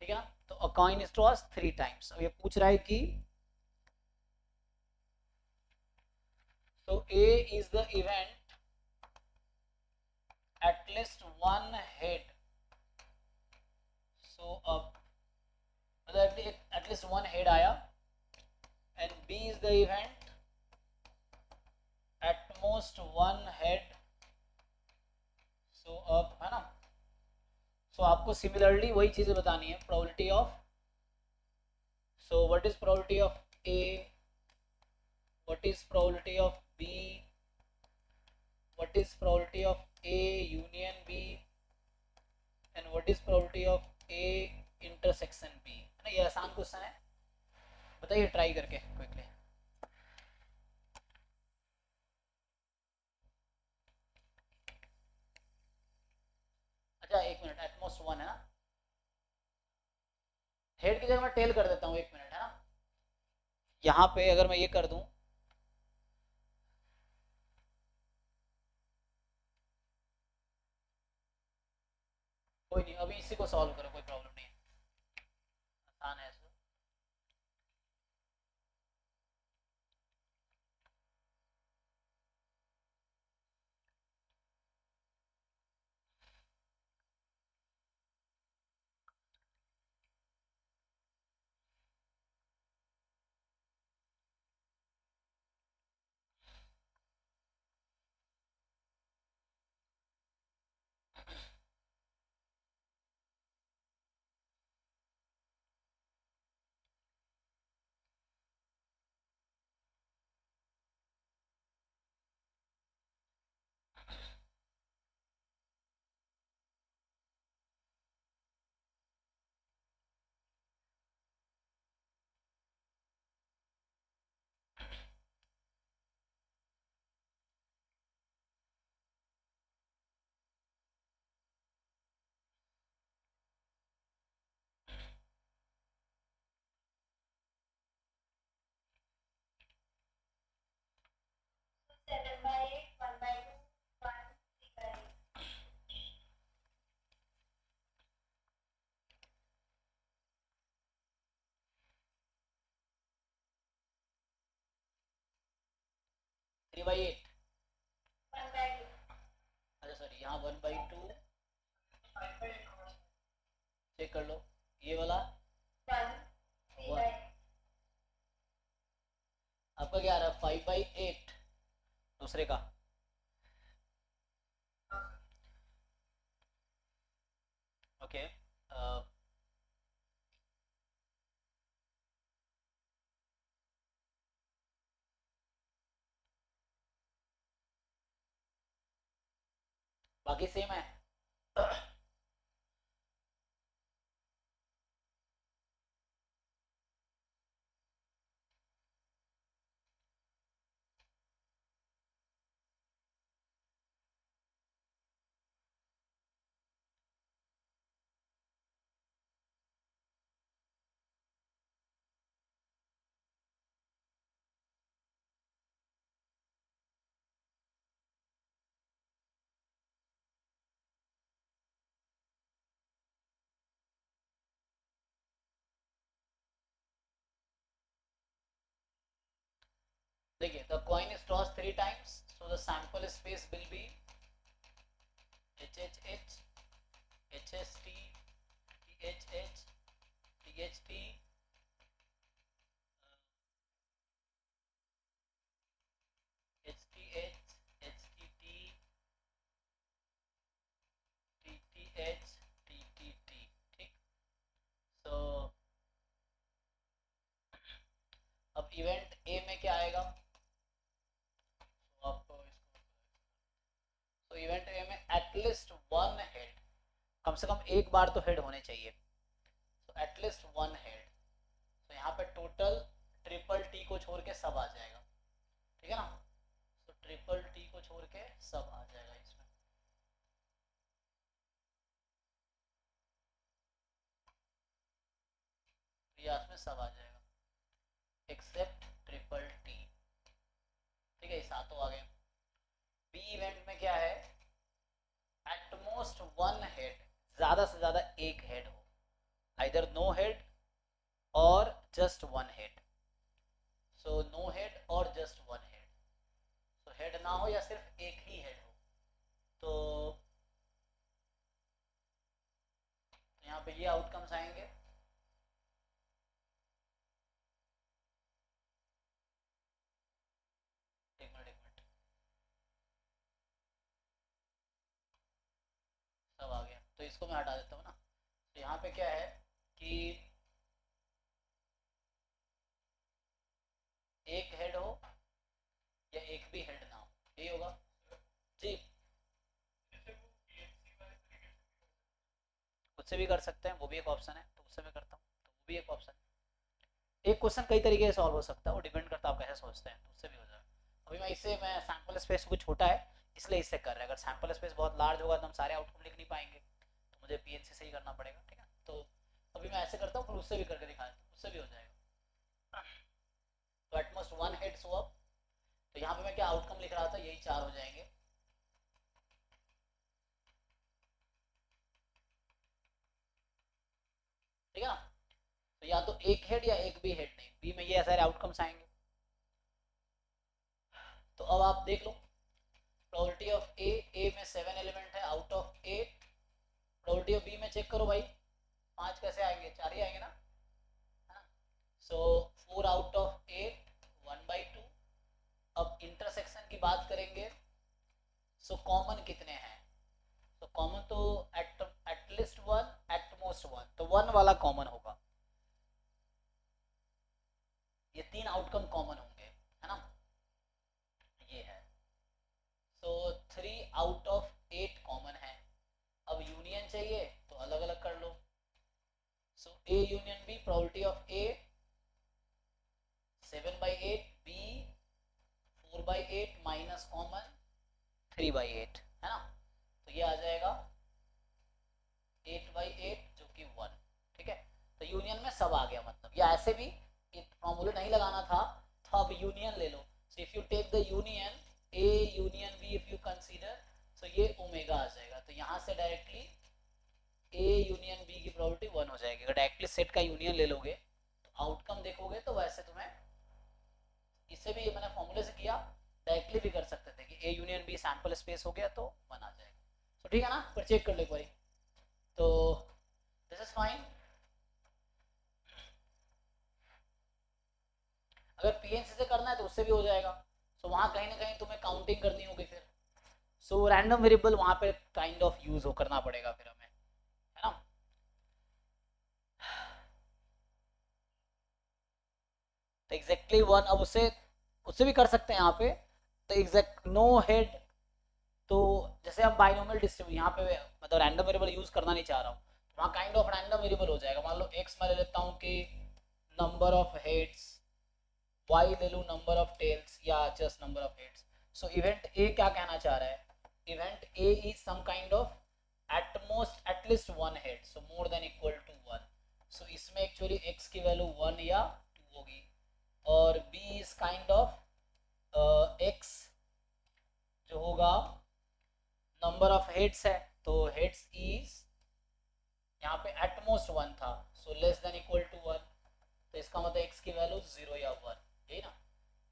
ठीक है, तो a coin is tossed 3 times। अब ये पूछ रहा है कि so A is the event at least one head, so मतलब at least one head आया, and B is the event at most one head, so है ना। सो आपको सिमिलरली वही चीजें बतानी है, probability of, so what is probability of A, what is probability of B, what is probability of A union B, and what is probability of A intersection B, है ना। ये आसान क्वेश्चन है, बताइए ट्राई करके क्विकली। अच्छा एक minute, at most one है ना, हेड की जगह मैं टेल कर देता हूँ, एक मिनट है ना। यहाँ पे अगर मैं ये कर दूं, कोई नहीं, अभी इसी को सॉल्व करो, कोई प्रॉब्लम नहीं है, आसान है इसको। Seven by eight, 1/2, 1/3. 3/8, 1/2. अच्छा सॉरी, यहाँ 1/2, चेक कर लो, ये वाला 1, 3/. आपका क्या आ रहा है, 5/8 दूसरे का। ओके, बाकी सेम है। देखिए the coin is toss 3 times, so the sample space will be HHH, HST, THH, THT, HTH, HTT, TTH, TTT, ठीक। सो अब इवेंट ए में क्या आएगा, तो आपको इसको, तो इवेंट ए में एटलीस्ट वन हेड, कम से कम एक बार तो हेड होने चाहिए, तो एटलीस्ट वन हेड। तो यहाँ पे टोटल ट्रिपल टी को छोड़ के सब आ जाएगा, ठीक है ना। तो ट्रिपल टी को छोड़ के सब आ जाएगा इसमें। रियाज में सब आ जाएगा एक्सेप्ट ट्रिपल टी, ठीक है, सातों आ गए। बी इवेंट में क्या है, एटमोस्ट वन हेड, ज्यादा से ज्यादा एक हेड हो, आइदर नो हेड और just one head. So no head और जस्ट वन हेड, तो हेड ना हो या सिर्फ एक ही हेड हो। तो यहाँ पे ये आउटकम्स आएंगे। एक मिनट, सब आ गया, तो इसको मैं हटा देता हूँ ना। तो यहाँ पे क्या है कि एक हेड हो या एक भी हेड ना हो, यही होगा जी। उससे भी कर सकते हैं, वो भी एक ऑप्शन है, तो उससे मैं करता हूँ, तो वो भी एक ऑप्शन है। एक क्वेश्चन कई तरीके से सॉल्व हो सकता है, वो डिपेंड करता है आप कैसे सोचते हैं, तो उससे भी हो जाएगा। अभी मैं सैंपल स्पेस कुछ छोटा है इसलिए इससे कर रहे हैं, अगर सैंपल स्पेस बहुत लार्ज होगा तो हम सारे आउटकम लिख नहीं पाएंगे, तो मुझे पीएनसी से ही करना पड़ेगा, ठीक है। तो अभी मैं ऐसे करता हूँ, फिर उससे भी करके दिखा देता हूँ, उससे भी हो जाएगा। तो at most one head show up, तो यहाँ पे मैं क्या आउटकम लिख रहा था, यही 4 हो जाएंगे। ठीक है ना, तो या तो एक हेड या एक भी हेड नहीं, बी में ये सारे आउटकम्स आएंगे। तो अब आप देख लो प्रोबेबिलिटी ऑफ ए में 7 एलिमेंट है out of 8, probability of B में चेक करो भाई 5 कैसे आएंगे, 4 ही आएंगे ना, सो 4 आउट ऑफ 8, 1/2। अब इंटरसेक्शन की बात करेंगे, सो कॉमन कितने हैं, तो कॉमन तो एटलीस्ट वन, एटमोस्ट वन, तो 1 वाला कॉमन होगा, ये 3 आउटकम कॉमन होंगे, है ना, ये है। सो 3 आउट ऑफ 8 कॉमन है। अब यूनियन चाहिए तो अलग अलग कर लो, so A union B, probability of A 7/8, B 4/8 minus common 3/8, है ना, तो ये आ जाएगा 8/8 जो कि 1, ठीक है। तो यूनियन में सब आ गया, मतलब या ऐसे भी फॉर्मूला नहीं लगाना था तो अब यूनियन ले लो, so if you take the union A union B, if you consider, so ये ओमेगा आ जाएगा, तो यहाँ से डायरेक्टली ए यूनियन बी की प्रोबेबिलिटी 1 हो जाएगी। अगर डायरेक्टली सेट का यूनियन ले लोगे तो आउटकम देखोगे तो वैसे तुम्हें, इससे भी मैंने फॉर्मूले से किया, डायरेक्टली भी कर सकते थे कि A union B sample space हो गया तो 1 आ जाएगा। तो ठीक है ना, पर चेक कर लो एक बारी, तो दिस इज फाइन। अगर पीएनसी से करना है तो उससे भी हो जाएगा, सो वहां कहीं ना कहीं तुम्हें काउंटिंग करनी होगी फिर, सो रैंडम वेरिएबल वहां पे काइंड ऑफ यूज हो करना पड़ेगा फिर हमें, है ना। तो एग्जैक्टली 1, अब उससे भी कर सकते हैं यहाँ पे, तो एग्जैक्ट नो हेड, तो जैसे अब बाइनोमियल डिस्ट्रीब्यूशन यहाँ पे मतलब रैंडम वेरिएबल यूज करना नहीं चाह रहा हूँ, वहाँ काइंड ऑफ रैंडम वेरिएबल हो जाएगा। मान लो एक्स मैं ले लेता हूँ कि नंबर ऑफ हेड्स, वाई ले लूँ नंबर ऑफ टेल्स, या just number of heads. So event A क्या कहना चाह रहा है, event A is some kind of at most at least one head, so more than equal to 1। So इसमें एक्चुअली एक्स की वैल्यू 1 या 2 होगी, और B is kind of X जो होगा नंबर ऑफ हेड्स है, तो हेड्स इज यहाँ पे एटमोस्ट 1 था, so less than equal to 1, तो इसका मतलब एक्स की वैल्यू 0 या 1, यही ना।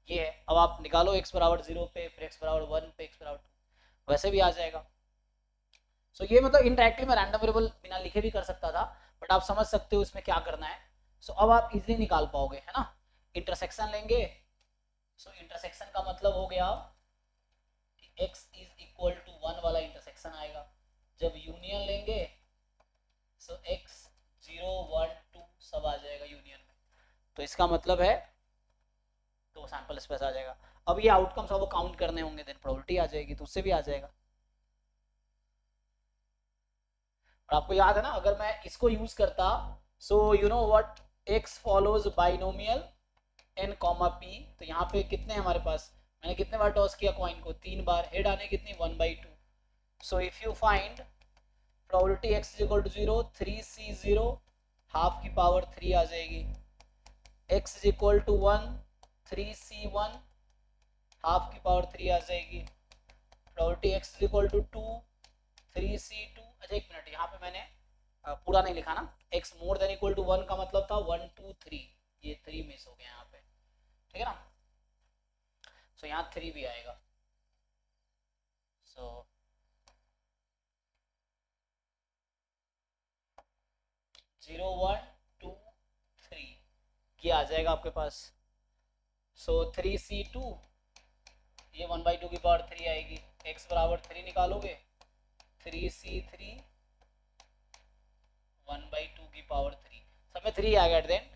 ये है। अब आप निकालो x बराबर 0 पे, फिर x बराबर 1 पे, x बराबर 2, वैसे भी आ जाएगा। सो ये मतलब इनडायरेक्टली मैं रैंडम वेरिएबल बिना लिखे भी कर सकता था, बट आप समझ सकते हो इसमें क्या करना है। सो अब आप इजीली निकाल पाओगे, है ना। इंटरसेक्शन लेंगे, सो इंटरसेक्शन का मतलब हो गया कि x इज इक्वल टू 1 वाला इंटरसेक्शन आएगा। जब यूनियन लेंगे सो x 0 1 2 सब आ जाएगा यूनियन में, तो इसका मतलब है तो सैंपल स्पेस आ जाएगा। अब ये आउटकम्स अब काउंट करने होंगे, देन प्रोबेबिलिटी आ जाएगी, तो उससे भी आ जाएगा। और आपको याद है ना, अगर मैं इसको यूज करता, so you know what, x follows binomial n comma p, तो यहाँ पे कितने हमारे पास, मैंने कितने बार टॉस किया कॉइन को, 3 बार, हेड आने कितनी 1/2। So if you find probability x is equal to 0, 3c0 half की पावर 3 आ जाएगी, x is equal to 1, 3c1 half की पावर 3 आ जाएगी, probability x is equal to 2, 3c2। अच्छा एक मिनट, यहाँ पे मैंने पूरा नहीं लिखा ना, x more than equal to 1 का मतलब था 1 2 3, ये 3 मिस हो गया यहाँ पे, ठीक है ना। सो यहाँ 3 भी आएगा। सो 0 1 2 3 ये आ जाएगा आपके पास। सो 3c2 ये 1/2 की पावर 3 आएगी, x बराबर 3 निकालोगे, 3c3 1/2 की पावर 3, सब में 3 आ गया एट द एंड।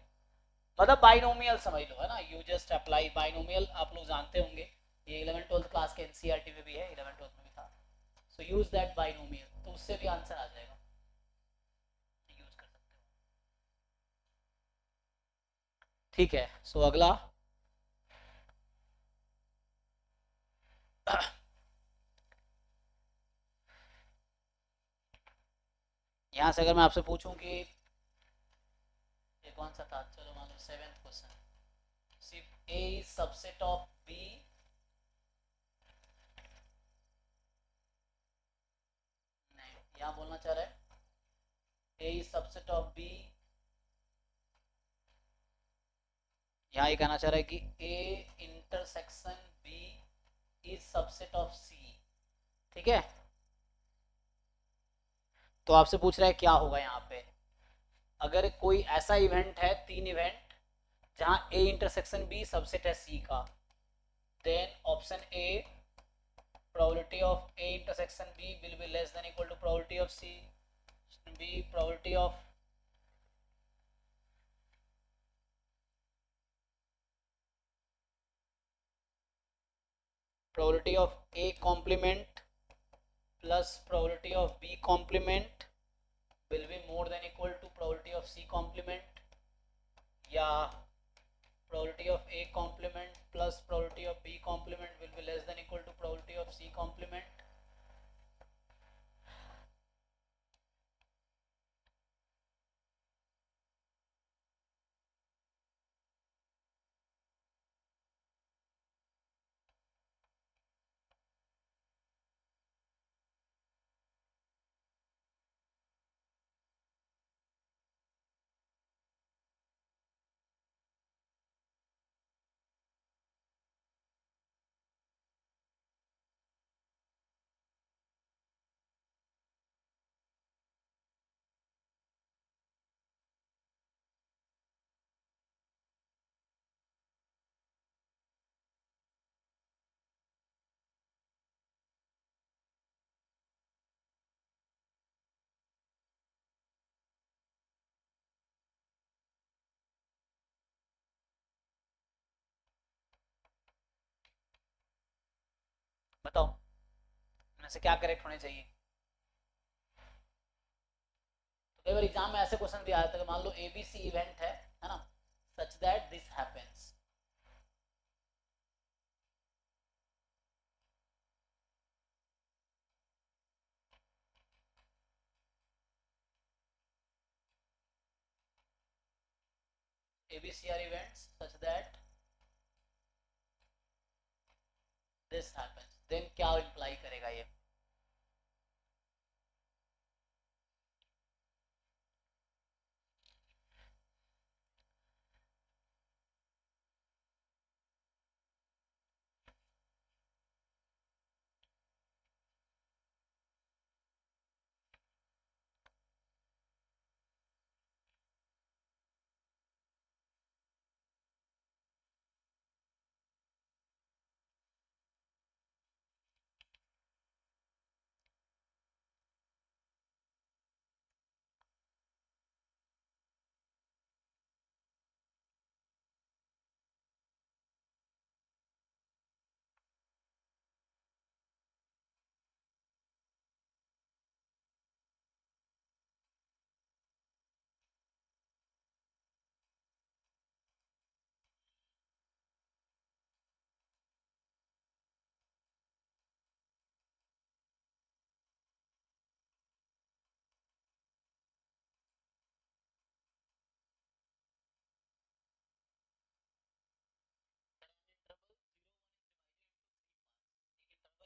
मतलब बाइनोमियल समझ लो, है ना, यू जस्ट अप्लाई बाइनोमियल, आप लोग जानते होंगे, ये 11 12 क्लास के एनसीईआरटी में भी है, 11 12 में भी था। सो यूज दैट बाइनोमियल, तो उससे भी आंसर आ जाएगा, यूज कर सकते हो। ठीक है, सो अगला यहाँ से अगर मैं आपसे पूछूं कि ये कौन सा था, चलो मान लो 7th क्वेश्चन, सिर्फ A is subset of B, नहीं यहाँ बोलना चाह रहा है A is subset of B, यहाँ ये कहना चाह रहा है कि A intersection B is subset of C, ठीक है। तो आपसे पूछ रहा है क्या होगा यहाँ पे, अगर कोई ऐसा इवेंट है, 3 इवेंट जहाँ ए इंटरसेक्शन बी सबसेट है सी का, then option A probability of A intersection B will be less than equal to probability of C, B probability of A complement plus probability of B complement will be more than equal to probability of C complement, या probability of A complement plus probability of B complement will be less than equal to probability of C complement। बताओ इनमें से क्या correct होने चाहिए। तो कई बार exam में ऐसे क्वेश्चन भी आते हैं, मान लो ABC इवेंट है ना, such that this happens, ABC are events such that this happens, then क्या imply करेगा ये,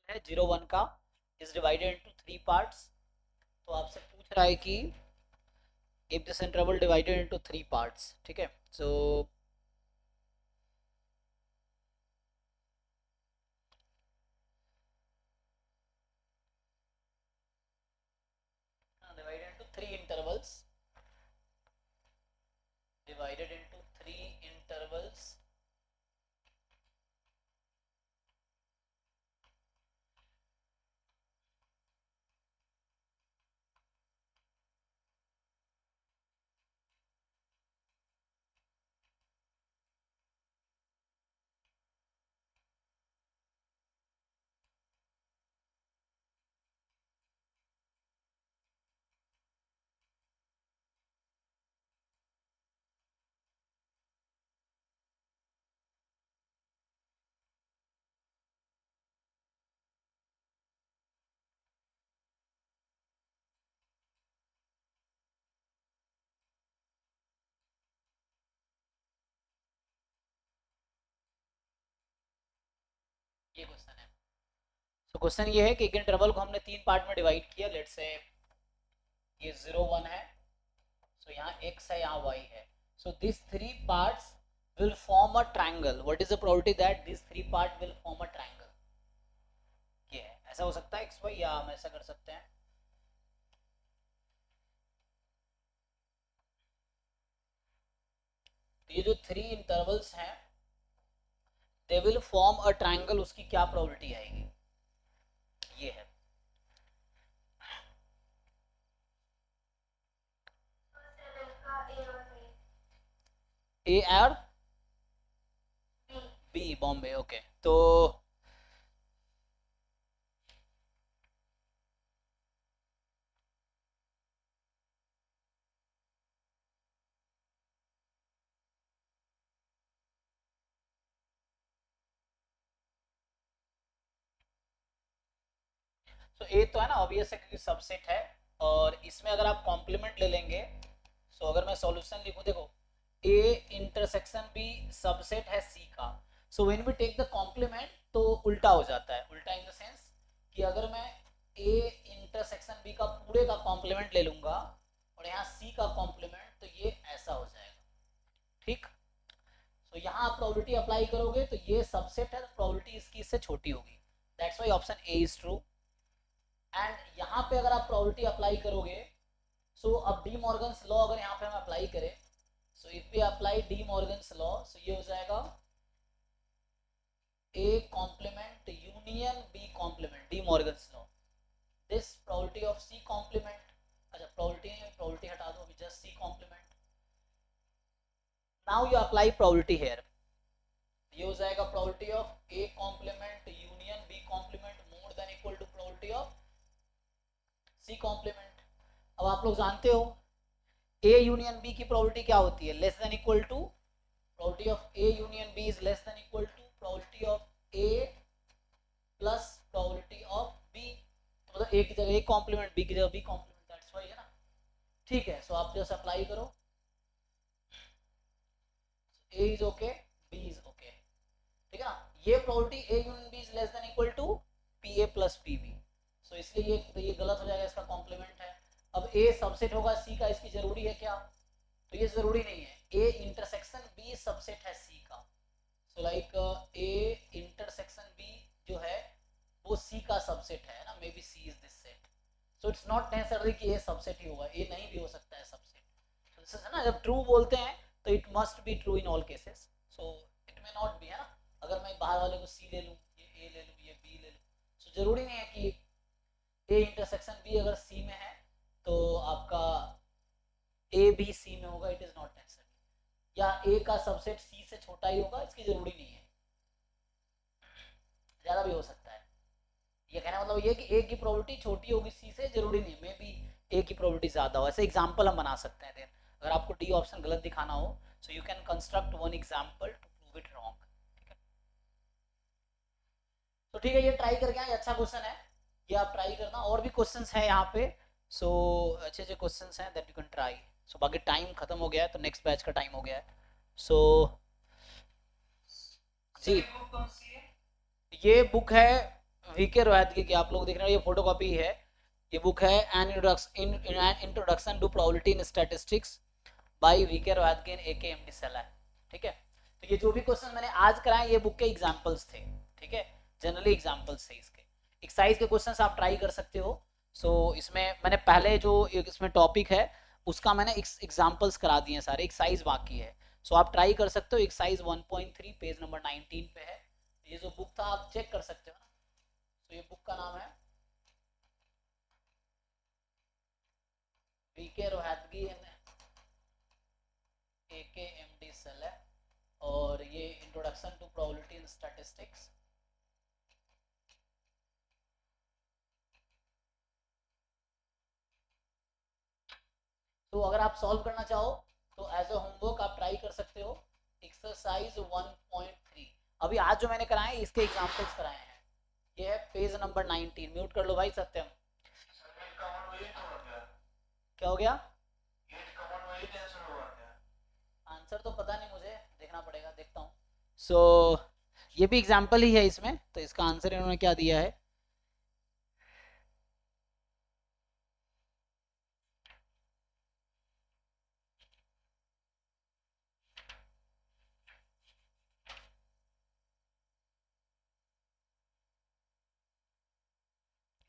है 0 1 का इज डिवाइडेड इनटू 3 पार्ट्स। तो आपसे पूछ रहा है कि if this interval divided into 3 parts, ठीक है। so divided into 3 intervals, divided into 3 intervals, ये क्वेश्चन है। तो क्वेश्चन ये है कि एक इंटरवल को हमने 3 पार्ट में डिवाइड किया। लेट्स से ये 0 1 है, सो यहाँ x है, यहाँ y है। So this 3 parts will form a triangle. What is the probability that these 3 part will form a triangle? ये है, ऐसा हो सकता है x y, या हम ऐसा कर सकते हैं तो ये जो 3 इंटरवल्स हैं they will form a triangle, उसकी क्या प्रोबेबिलिटी आएगी, ये है। ए और बी बॉम्बे, ओके। तो तो ए तो है ना, ऑब्वियस है क्योंकि सबसेट है। और इसमें अगर आप कॉम्प्लीमेंट ले लेंगे, सो अगर मैं सॉल्यूशन लिखूं, देखो ए इंटरसेक्शन बी सबसेट है सी का। So when we take the complement तो उल्टा हो जाता है। उल्टा इन द सेंस कि अगर मैं ए इंटरसेक्शन बी का पूरे का कॉम्प्लीमेंट ले लूंगा और यहाँ सी का कॉम्प्लीमेंट, तो ये ऐसा हो जाएगा, ठीक। सो यहाँ आप प्रोबेबिलिटी अप्लाई करोगे तो ये सबसेट है, प्रोबेबिलिटी इसकी इससे छोटी होगी। That's why option A is true. And यहाँ पे अगर आप प्रोबेबिलिटी अप्लाई करोगे, सो अब डी मॉर्गन्स लॉ अगर यहाँ पे हम अप्लाई करें, so if we apply De Morgan's law, so ये हो जाएगा A complement union B complement, De Morgan's law. This probability of C complement, अच्छा प्रोबेबिलिटी हटा दो, अभी just C complement. Now you apply probability here, ये हो जाएगा probability of A complement union B complement more than equal to probability of C complement. अब आप लोग जानते हो ए यूनियन बी की प्रोबेबिलिटी क्या होती है, less than equal to probability of A union B is less than equal to probability of A plus probability of B. तो मतलब ए की जगह ए कॉम्प्लीमेंट, बी की जगह बी कॉम्प्लीमेंट, दैट्स व्हाई है ना, ठीक है। सो आप जस्ट अप्लाई करो, A is okay, B is okay, ठीक है ना। ये probability A union B is less than equal to P A plus P B, so इसलिए ये गलत हो जाएगा, इसका कॉम्प्लीमेंट है। अब ए सबसेट होगा सी का, इसकी जरूरी है क्या, तो ये जरूरी नहीं है। ए इंटरसेक्शन बी सबसेट है सी का, so like A intersection B जो है वो सी का सबसेट है ना, maybe C is this set. So it's not necessary कि ए सबसेट ही होगा, ए नहीं भी हो सकता है सबसेट। तो दिस इज ना, जब ट्रू बोलते हैं तो it must be true in all cases, so it may not be, है ना। अगर मैं बाहर वाले को सी ले लूँ, ये ए ले लूँ, ये बी ले लूँ, सो जरूरी नहीं है कि ए इंटरसेक्शन बी अगर सी में है तो आपका ए भी सी में होगा, इट इज नॉट नेसेसरी। या ए का सबसेट सी से छोटा ही होगा, इसकी जरूरी नहीं है, ज्यादा भी हो सकता है। ये कहना मतलब ये कि ए की प्रोबेबिलिटी छोटी होगी सी से, जरूरी नहीं, मे बी ए की प्रोबेबिलिटी ज्यादा हो। ऐसे एग्जांपल हम बना सकते हैं। अगर आपको डी ऑप्शन गलत दिखाना हो, so you can construct one example to prove it wrong, ठीक है। तो ठीक है, ये ट्राई करके आए, अच्छा क्वेश्चन है, ये आप ट्राई करना। और भी क्वेश्चंस हैं यहाँ पे, सो अच्छे अच्छे क्वेश्चंस हैं दैट यू कैन ट्राई। सो बाकी टाइम खत्म हो गया है, तो नेक्स्ट बैच का टाइम हो गया है। सो जी, बुक कौन सी है? ये बुक है वीके रोहतगी की, आप लोग देख रहे हो ये फोटो कॉपी है, ये बुक है an introduction to probability in statistics by V K Rohatgi and AK M D Saleh. ठीक है, तो ये जो भी क्वेश्चन मैंने आज कराए ये बुक के एग्जांपल्स थे। ठीक है, जनरली एग्जांपल्स थे इसके। एक्सरसाइज के क्वेश्चंस आप ट्राई कर सकते हो। सो इसमें मैंने पहले जो इसमें टॉपिक है उसका मैंने एग्जांपल्स करा दिए हैं सारे, एक्सरसाइज बाकी है। सो आप ट्राई कर सकते हो, एक्सरसाइज 1.3 पेज नंबर 19 पे है। ये जो बुक था आप चेक कर सकते हो ना। तो ये बुक का नाम है VK Rohatgi and AK MD Saleh है, और ये introduction to probability in statistics. तो अगर आप सॉल्व करना चाहो तो एज अ होमवर्क आप ट्राई कर सकते हो एक्सरसाइज 1.3। अभी आज जो मैंने कराए इसके एग्जांपल्स कराए हैं। ये है पेज नंबर 19। म्यूट कर लो भाई सत्यम। क्या हो गया? आंसर तो पता नहीं मुझे, देखना पड़ेगा, देखता हूँ। सो ये भी एग्जांपल ही है इसमें, तो इसका आंसर इन्होंने क्या दिया है।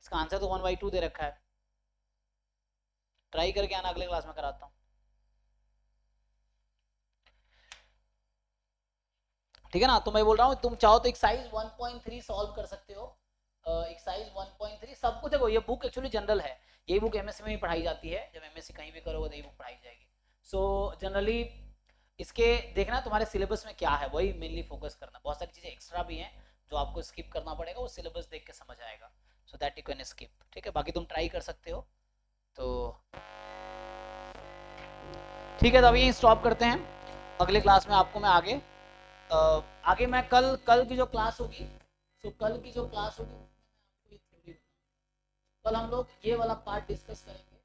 इसका आंसर तो 1/2 दे रखा है। ट्राई करके आना, अगले क्लास में कराता हूँ। ठीक है ना, तो मैं बोल रहा हूँ तुम चाहो तो एक्सरसाइज 1.3 सॉल्व कर सकते हो। एक्सरसाइज 1.3 सब कुछ देखो, ये बुक एक्चुअली जनरल है। ये बुक एमएससी में भी पढ़ाई जाती है, जब एमएससी कहीं भी करोगे तो ये बुक पढ़ाई जाएगी। सो जनरली इसके देखना तुम्हारे सिलेबस में क्या है, वही मेनली फोकस करना। बहुत सारी चीज़ें एक्स्ट्रा भी हैं जो आपको स्किप करना पड़ेगा, वो सिलेबस देख के समझ आएगा, so that you can skip. ठीक है, बाकी तुम ट्राई कर सकते हो। तो ठीक है, तो अभी यहीं स्टॉप करते हैं। अगले क्लास में आपको मैं आगे मैं कल की जो क्लास होगी, तो कल की जो क्लास होगी कल हम लोग ये वाला पार्ट डिस्कस करेंगे।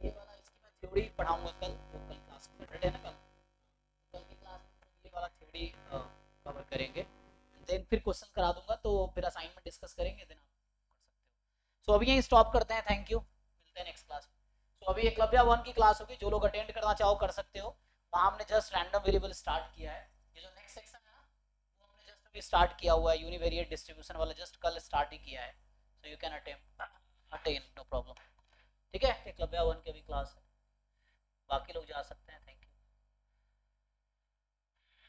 ये वाला इसकी मैं थ्योरी पढ़ाऊंगा कल, तो कल क्लास सैटरडे है ना, कल की क्लास में ये वाला थ्योरी कवर करेंगे। देन फिर क्वेश्चन करा दूंगा, तो फिर असाइनमेंट डिस्कस करेंगे, देन आप कर सकते हो। सो अभी यहीं स्टॉप करते हैं। थैंक यू, मिलते हैं नेक्स्ट क्लास में। सो अभी एकलव्या 1 की क्लास होगी, जो लोग अटेंड करना चाहो कर सकते हो। वहाँ हमने जस्ट रैंडम वेरिएबल स्टार्ट किया है। ये जो नेक्स्ट सेक्शन है ना, वो हमने जस्ट अभी स्टार्ट किया हुआ है, यूनिवेरिएट डिस्ट्रीब्यूशन वाला जस्ट कल स्टार्ट ही किया है। So you can attend no problem. ठीक है, एकलव्या 1 की अभी क्लास है, बाकी लोग जा सकते हैं। थैंक